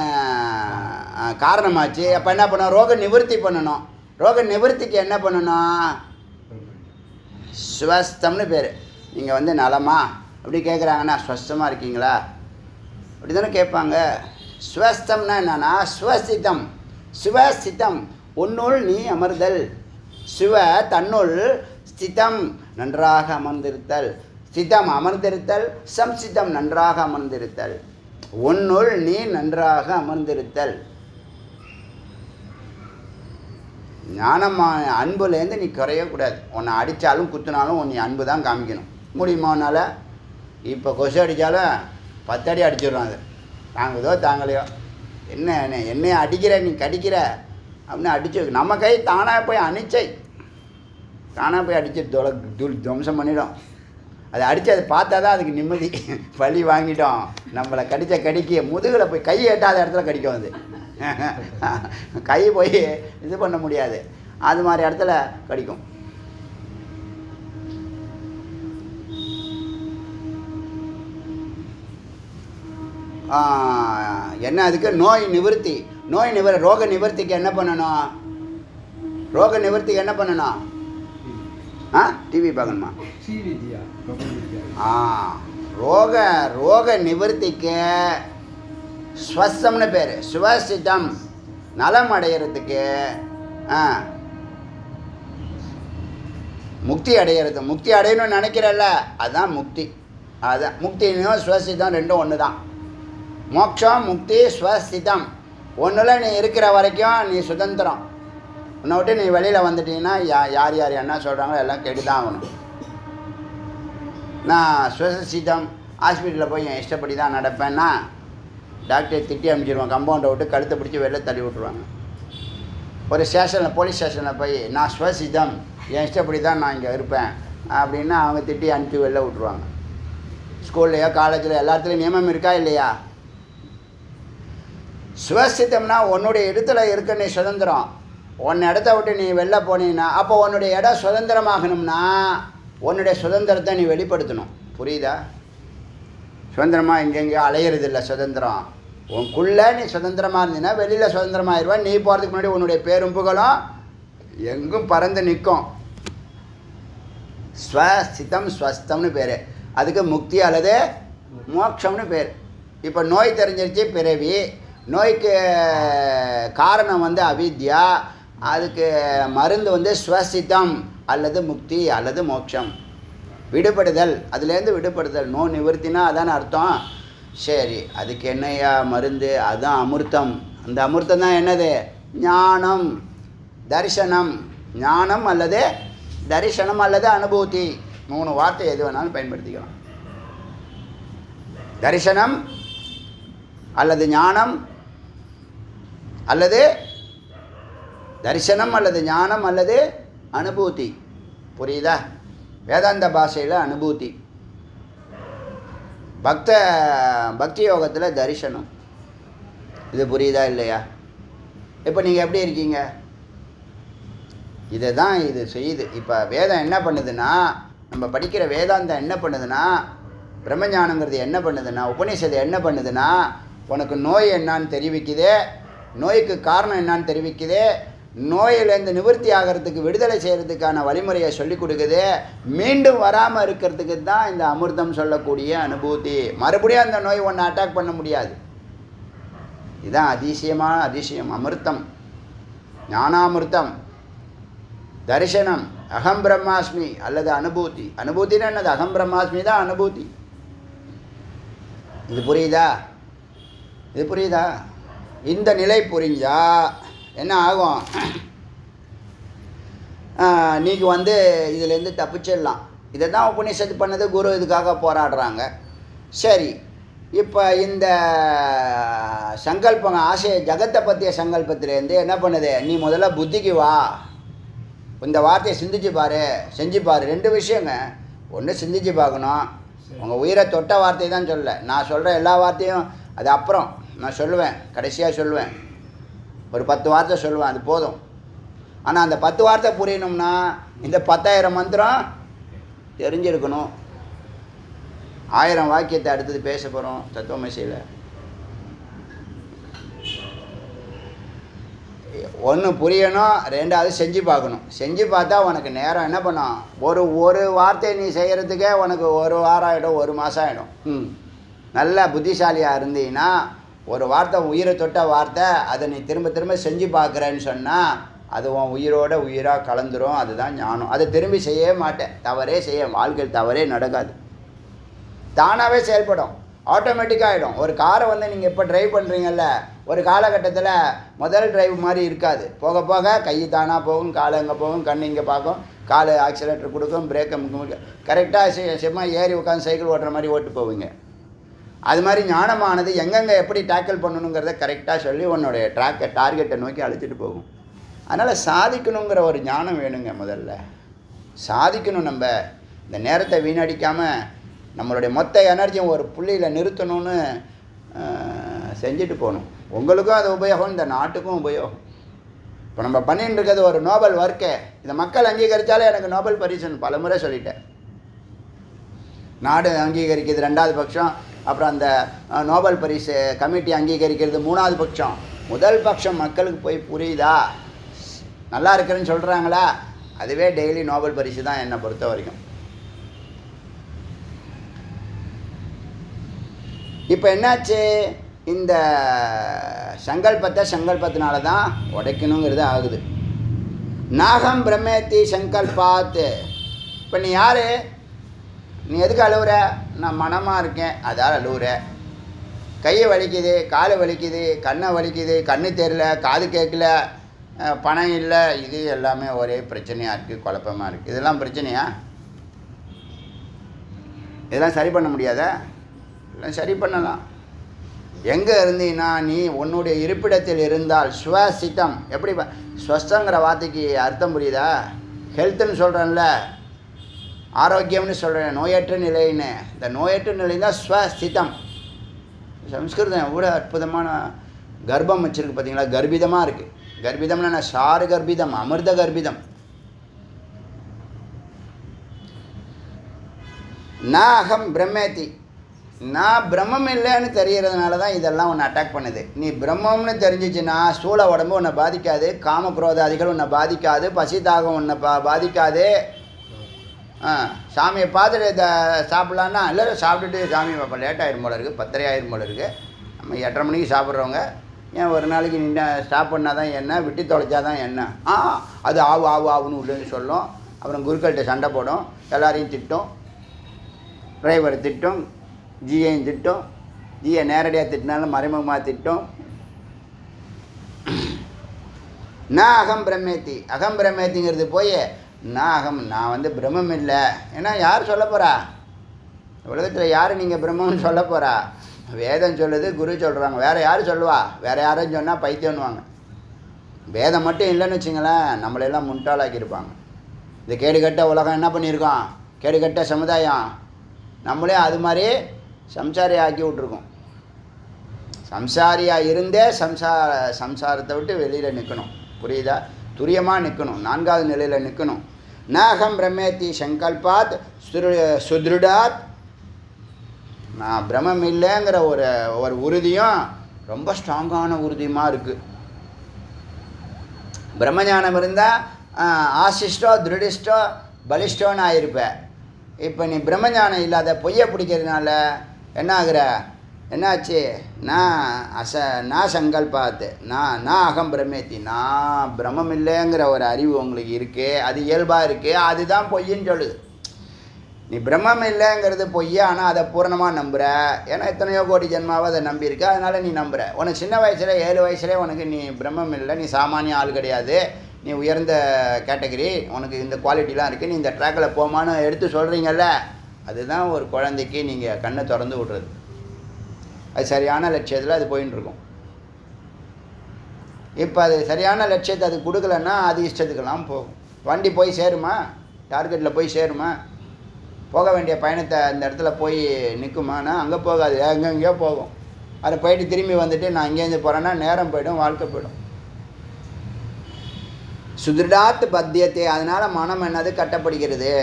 காரணமாச்சு, அப்போ என்ன பண்ணணும்? ரோக நிவர்த்தி பண்ணணும். ரோக நிவர்த்திக்கு என்ன பண்ணணும்? ஸ்வஸ்தம்னு பேர். நீங்கள் வந்து நலமா அப்படி கேட்குறாங்கன்னா ஸ்வஸ்தமாக இருக்கீங்களா அப்படி தானே கேட்பாங்க. ஸ்வஸ்தம்னா என்னன்னா ஸ்வஸ்திதம். சிவஸ்திதம் உன்னுள் நீ அமர்தல். சிவ தன்னுள் ஸ்திதம் நன்றாக அமர்ந்திருத்தல். ஸ்திதம் அமர்ந்திருத்தல், சம்ஸ்திதம் நன்றாக அமர்ந்திருத்தல். உன்னுள் நீ நன்றாக அமர்ந்திருத்தல். ஞானமான அன்புலேருந்து நீ குறையக்கூடாது. உன்னை அடித்தாலும் குத்துனாலும் உன்னை அன்பு தான் காமிக்கணும். முடியுமானால இப்போ கொசு அடித்தாலும் 10 அடி அடிச்சிடுறோம். அது தாங்குதோ தாங்கலையோ, என்னைய அடிக்கிற நீ கடிக்கிற அப்படின்னு அடிச்சு நம்ம கை தானாக போய் அணிச்சை தானாக போய் அடித்து துவம்சம் பண்ணிடும். அதை அடித்து அதை பார்த்தா தான் அதுக்கு நிம்மதி. பழி வாங்கிட்டோம், நம்மளை கடித்த கடிக்க முதுகில் போய் கை எட்டாத இடத்துல கடிக்கும். அது கை போய் இது பண்ண முடியாது, அது மாதிரி இடத்துல கடிக்கும். என்ன அதுக்கு நோய் நிவர்த்தி. ரோக நிவர்த்திக்கு என்ன பண்ணணும்? ரோக நிவர்த்திக்கு என்ன பண்ணணும்? டிவி பார்க்கணுமா? ரோக நிவர்த்திக்கு ஸ்வஸ்தம்னு பேர். சுவஸ்திதம் நலம் அடையிறதுக்கு, முக்தி அடையிறது. முக்தி அடையணும்னு நினைக்கிறல்ல, அதுதான் முக்தி. அதுதான் முக்தியும் ஸ்வஸ்திதம் ரெண்டும் ஒன்று தான். மோட்சம் முக்தி ஸ்வஸ்திதம் ஒன்றில் நீ இருக்கிற வரைக்கும் நீ சுதந்திரம். உன்னை விட்டு நீ வெளியில் வந்துட்டீங்கன்னா யார் யார் என்ன சொல்கிறாங்களோ எல்லாம் கேட்டு தான் ஆகணும். நான் ஸ்வஸ்திதம் ஹாஸ்பிட்டலில் போய் என் இஷ்டப்படி தான் நடப்பேன்னா டாக்டர் திட்டி அனுப்பிச்சிடுவான், கம்பவுண்டை விட்டு கழுத்தை பிடிச்சி வெளில தள்ளி விட்ருவாங்க. ஒரு ஸ்டேஷனில் போலீஸ் ஸ்டேஷனில் போய் நான் ஸ்வஸ்திதம் என் இஷ்டப்படி தான் நான் இங்கே இருப்பேன் அப்படின்னா அவங்க திட்டி அனுப்பி வெளில விட்ருவாங்க. ஸ்கூல்லையோ காலேஜில் எல்லாத்துலேயும் நியமம் இருக்கா இல்லையா? சுவஸ்திதம்னா உன்னுடைய இடத்துல இருக்க நீ சுதந்திரம். உன் இடத்த விட்டு நீ வெளில போனீங்கன்னா அப்போ உன்னுடைய இடம் சுதந்திரமாகணும்னா உன்னுடைய சுதந்திரத்தை நீ வெளிப்படுத்தணும். புரியுதா? சுதந்திரமாக எங்கெங்கேயோ அலையிறது இல்லை சுதந்திரம். உனக்குள்ளே நீ சுதந்திரமாக இருந்தீங்கன்னா வெளியில் சுதந்திரமாகிடுவான். நீ போகிறதுக்கு முன்னாடி உன்னுடைய பேரும் புகழும் எங்கும் பறந்து நிற்கும். ஸ்வஸ்திதம் ஸ்வஸ்தம்னு பேர். அதுக்கு முக்தி அல்லது மோட்சம்னு பேர். இப்போ நோய் தெரிஞ்சிருச்சு பிறவி. நோய்க்கு காரணம் வந்து அவித்யா. அதுக்கு மருந்து வந்து ஸ்வஸ்திதம் அல்லது முக்தி அல்லது மோட்சம், விடுபடுதல். அதுலேருந்து விடுபடுதல். நோ நிவர்த்தினா அதான அர்த்தம். சரி, அதுக்கு என்னையா மருந்து? அதுதான் அமிர்தம். அந்த அமிர்தம் தான் என்னது? ஞானம், தரிசனம். ஞானம் அல்லது தரிசனம் அல்லது அனுபூதி. 3 வார்த்தை எது வேணாலும் பயன்படுத்திக்கலாம். தரிசனம் அல்லது ஞானம் அல்லது தரிசனம் அல்லது ஞானம் அல்லது அனுபூதி. புரியுதா? வேதாந்த பாஷையில் அனுபூதி. பக்தி யோகத்தில் தரிசனம். இது புரியுதா இல்லையா? இப்போ நீங்கள் எப்படி இருக்கீங்க? இதை தான் இது செய்யுது. இப்போ வேதம் என்ன பண்ணுதுன்னா, நம்ம படிக்கிற வேதாந்தம் என்ன பண்ணுதுன்னா, பிரம்மஞானங்கிறது என்ன பண்ணுதுன்னா, உபநிஷத்து என்ன பண்ணுதுன்னா, உனக்கு நோய் என்னான்னு தெரிவிக்குது, நோய்க்கு காரணம் என்னான்னு தெரிவிக்குது, நோயிலேருந்து நிவர்த்தி ஆகிறதுக்கு விடுதலை செய்கிறதுக்கான வழிமுறையை சொல்லிக் கொடுக்குது, மீண்டும் வராமல் இருக்கிறதுக்கு தான் இந்த அமிர்தம் சொல்லக்கூடிய அனுபூதி. மறுபடியும் அந்த நோய் ஒன்று அட்டாக் பண்ண முடியாது. இதுதான் அதிசயமான அதிசயம். அமிர்தம், ஞானாமிர்தம், தரிசனம், அகம் பிரம்மாஸ்மி அல்லது அனுபூதி. அனுபூத்தின்னு என்னது? அகம் பிரம்மாஸ்மி தான் அனுபூதி. இது புரியுதா? இது புரியுதா? இந்த நிலை புரிஞ்சா என்ன ஆகும்? நீங்கள் வந்து இதிலேருந்து தப்பிச்சிடலாம். இதை தான் உபநிஷத்து பண்ணது, குரு இதுக்காக போராடுறாங்க. சரி, இப்போ இந்த சங்கல்பம், ஆசை, ஜகத்தை பற்றிய சங்கல்பத்திலேருந்து என்ன பண்ணுது? நீ முதல்ல புத்திக்கு வா, இந்த வார்த்தையை சிந்திச்சு பாரு, செஞ்சு பாரு. 2 விஷயங்க. ஒன்று சிந்திச்சு பார்க்கணும். உங்கள் உயிரை தொட்ட வார்த்தை தான் சொல்ல. நான் சொல்கிற எல்லா வார்த்தையும் அது அப்புறம் நான் சொல்லுவேன், கடைசியாக சொல்லுவேன். ஒரு 10 வார்த்தை சொல்லுவேன், அது போதும். ஆனால் அந்த 10 வார்த்தை புரியணும்னா இந்த 10,000 மந்திரம் தெரிஞ்சிருக்கணும். 1000 வாக்கியத்தை அடுத்தது பேச போகிறோம் தத்துவமசியில். ஒன்று புரியணும், 2வது செஞ்சு பார்க்கணும். செஞ்சு பார்த்தா உனக்கு நேரம் என்ன பண்ணும்? ஒரு வார்த்தையை நீ செய்கிறதுக்கே உனக்கு 1 வாரம் ஆகிடும், 1 மாதம் ஆகிடும். நல்ல புத்திசாலியாக இருந்தீங்கன்னா ஒரு வார்த்தை, உயிரை தொட்ட வார்த்தை, அதை நீ திரும்ப திரும்ப செஞ்சு பார்க்குறேன்னு சொன்னால் அது உன் உயிரோட உயிராக கலந்துரும். அதுதான் ஞானம். அதை திரும்பி செய்யவே மாட்டேன், தவறே செய்ய, வாழ்க்கையில் தவறே நடக்காது, தானாகவே செயல்படும், ஆட்டோமேட்டிக்காக ஆகிடும். ஒரு காரை வந்து நீங்கள் இப்போ ட்ரைவ் பண்ணுறீங்கல்ல, ஒரு காலகட்டத்தில் முதல் டிரைவ் மாதிரி இருக்காது. போக போக கை தானாக போகும், காலை எங்கே போகும், கண் இங்கே பார்க்கும், கால் ஆக்சிலேட்டர் கொடுக்கும், பிரேக்கை கரெக்டாக செம்மா ஏறி உட்காந்து சைக்கிள் ஓட்டுற மாதிரி ஓட்டு போவீங்க. அது மாதிரி ஞானமானது எங்கெங்கே எப்படி டேக்கிள் பண்ணணுங்கிறத கரெக்டாக சொல்லி உன்னுடைய டார்கெட்டை நோக்கி அழைச்சிட்டு போகும். அதனால் சாதிக்கணுங்கிற ஒரு ஞானம் வேணுங்க. முதல்ல சாதிக்கணும். நம்ம இந்த நேரத்தை வீணடிக்காமல் நம்மளுடைய மொத்த எனர்ஜியும் ஒரு புள்ளியில் நிறுத்தணும்னு செஞ்சுட்டு போகணும். உங்களுக்கும் அது உபயோகம், இந்த நாட்டுக்கும் உபயோகம். இப்போ நம்ம பண்ணிட்டு இருக்கிறது ஒரு நோபல் ஒர்க்கே. இதை மக்கள் அங்கீகரித்தாலே எனக்கு நோபல் பரிசுன்னு பல முறை சொல்லிட்டேன். நாடு அங்கீகரிக்கிறது 2வது பட்சம், அப்புறம் அந்த நோபல் பரிசு கமிட்டி அங்கீகரிக்கிறது 3வது பட்சம். முதல் பட்சம் மக்களுக்கு போய் புரியுதா, நல்லா இருக்குன்னு சொல்கிறாங்களா, அதுவே டெய்லி நோபல் பரிசு தான் என்னை பொறுத்த வரைக்கும். இப்போ என்னாச்சு? இந்த சங்கல்பத்தினால தான் உடைக்கணுங்கிறது ஆகுது. நாகம் பிரம்மேத்தி சங்கல்பாத். இப்போ நீ யார்? நீ எதுக்கு அழுவுற? நான் மனமாக இருக்கேன், அதால் அழுவுற. கையை வலிக்குது, காலை வலிக்குது, கண்ணை வலிக்குது, கண்ணு தெரியல, காது கேட்கல, பணம் இல்லை, இது எல்லாமே ஒரே பிரச்சனையாக இருக்குது, குழப்பமாக இருக்குது. இதெல்லாம் பிரச்சனையா? இதெல்லாம் சரி பண்ண முடியாதா? இதெல்லாம் சரி பண்ணலாம். எங்கே இருந்தீங்கன்னா நீ உன்னுடைய இருப்பிடத்தில் இருந்தால் ஸ்வசித்தம். எப்படி ஸ்வஸ்தங்கிற வார்த்தைக்கு அர்த்தம் புரியுதா? ஹெல்த்துன்னு சொல்கிறேன்ல, ஆரோக்கியம்னு சொல்கிறேன், நோயற்ற நிலைன்னு. இந்த நோயற்ற நிலை தான் ஸ்வஸ்திதம். சம்ஸ்கிருதம் எவ்வளோ அற்புதமான கர்ப்பம் வச்சுருக்கு பார்த்தீங்களா? கர்ப்பிதமாக இருக்குது. கர்ப்பிதம்னா நான் சாறு கர்ப்பிதம், அமிர்த கர்ப்பிதம். நான் அகம் பிரம்மேத்தி, நான் பிரம்மம் இல்லைன்னு தெரியறதுனால தான் இதெல்லாம் உன்னை அட்டாக் பண்ணுது. நீ பிரம்மம்னு தெரிஞ்சிச்சுன்னா ஸ்தூல உடம்பு உன்னை பாதிக்காது, காமக்ரோதாதிகள் உன்னை பாதிக்காது, பசி தாகம் உன்னை பாதிக்காது. சாமியை பார்த்துட்டு இதை சாப்பிட்லான்னா இல்லை, சாப்பிட்டுட்டு சாமி பார்ப்போம், லேட் ஆயிரும் போல இருக்குது, 10:30 ஆயிரும் போல இருக்குது. நம்ம 8:30 மணிக்கு சாப்பிட்றவங்க ஏன் ஒரு நாளைக்கு நின்று ஸ்டாப் பண்ணால் தான் என்ன, விட்டு தொலைச்சா தான் என்ன? அது ஆவுன்னு உள்ளே சொல்லும். அப்புறம் குருக்கள்கிட்ட சண்டை போடும், எல்லாரையும் திட்டும், டிரைவரை திட்டும், ஜியையும் திட்டும், ஜியை நேரடியாக திட்டினாலும் மறைமுகமாக திட்டும். நான் அகம் பிரம்மேத்தி, அகம் பிரம்மேத்திங்கிறது போய் நான் வந்து பிரம்மம் இல்லை. ஏன்னா யார் சொல்ல போகிறா? உலகத்தில் யார் நீங்கள் பிரம்மம்னு சொல்ல போகிறா? வேதம் சொல்லுது, குரு சொல்கிறாங்க. வேறு யார் சொல்லுவா? வேறு யாரும் சொன்னால் பைத்தியம்னுவாங்க. வேதம் மட்டும் இல்லைன்னு வச்சுங்களேன், நம்மளெல்லாம் முட்டாளாக்கியிருப்பாங்க. இந்த கேடுகட்ட உலகம் என்ன பண்ணியிருக்கோம்? கேடுகட்ட சமுதாயம் நம்மளே அது மாதிரி சம்சாரியாக ஆக்கி விட்ருக்கோம். சம்சாரியாக இருந்தே சம்சாரத்தை விட்டு வெளியில் நிற்கணும். புரியுதா? துரியமாக நிற்கணும், 4வது நிலையில் நிற்கணும். நாகம் பிரம்மேத்தி சங்கல்பாத் சுத்ருடாத். நான் பிரம்மம் இல்லைங்கிற ஒரு உறுதியும் ரொம்ப ஸ்ட்ராங்கான உறுதியுமாக இருக்குது. பிரம்மஞானம் இருந்தால் ஆசிஷ்டோ திருடிஷ்டோ பலிஷ்டோன்னு ஆகிருப்பேன். இப்போ நீ பிரம்மஞானம் இல்லாத பொய்யை பிடிக்கிறதுனால என்ன ஆகுற? என்னாச்சு? நான் சங்கல்பாத்து நான் அகம் பிரம்மேத்தி, நான் பிரம்மம் இல்லைங்கிற ஒரு அறிவு உங்களுக்கு இருக்குது, அது இயல்பாக இருக்குது, அதுதான் பொய்ன்னு சொல்லுது. நீ பிரம்மம் இல்லைங்கிறது பொய்யா, ஆனால் அதை பூரணமாக நம்புகிற. ஏன்னா எத்தனையோ கோடி ஜென்மாவை அதை நம்பியிருக்க, அதனால் நீ நம்புகிற. உனக்கு சின்ன வயசில் 7 வயசுலேயே உனக்கு நீ பிரம்மம் இல்லை, நீ சாமானிய ஆள் கிடையாது, நீ உயர்ந்த கேட்டகரி, உனக்கு இந்த குவாலிட்டிலாம் இருக்குது, நீ இந்த ட்ராக்கில் போமான்னு எடுத்து சொல்கிறீங்கல்ல, அதுதான் ஒரு குழந்தைக்கு நீங்கள் கண்ணை திறந்து விட்றது. அது சரியான லட்சியத்தில் அது போயின்னு இருக்கும். இப்போ அது சரியான லட்சியத்தை அது கொடுக்கலன்னா அது இஷ்டத்துக்கெல்லாம் போகும். வண்டி போய் சேருமா? டார்கெட்டில் போய் சேருமா? போக வேண்டிய பயணத்தை அந்த இடத்துல போய் நிற்குமானா அங்கே போகாது, எங்கெங்கேயோ போகும். அதை போயிட்டு திரும்பி வந்துட்டு நான் இங்கேருந்து போகிறேன்னா நேரம் போய்டும், வாழ்க்கை போய்டும். சுதிருடாத் பத்தியத்தை, அதனால் மனம் என்னது கட்டப்படுகிறது.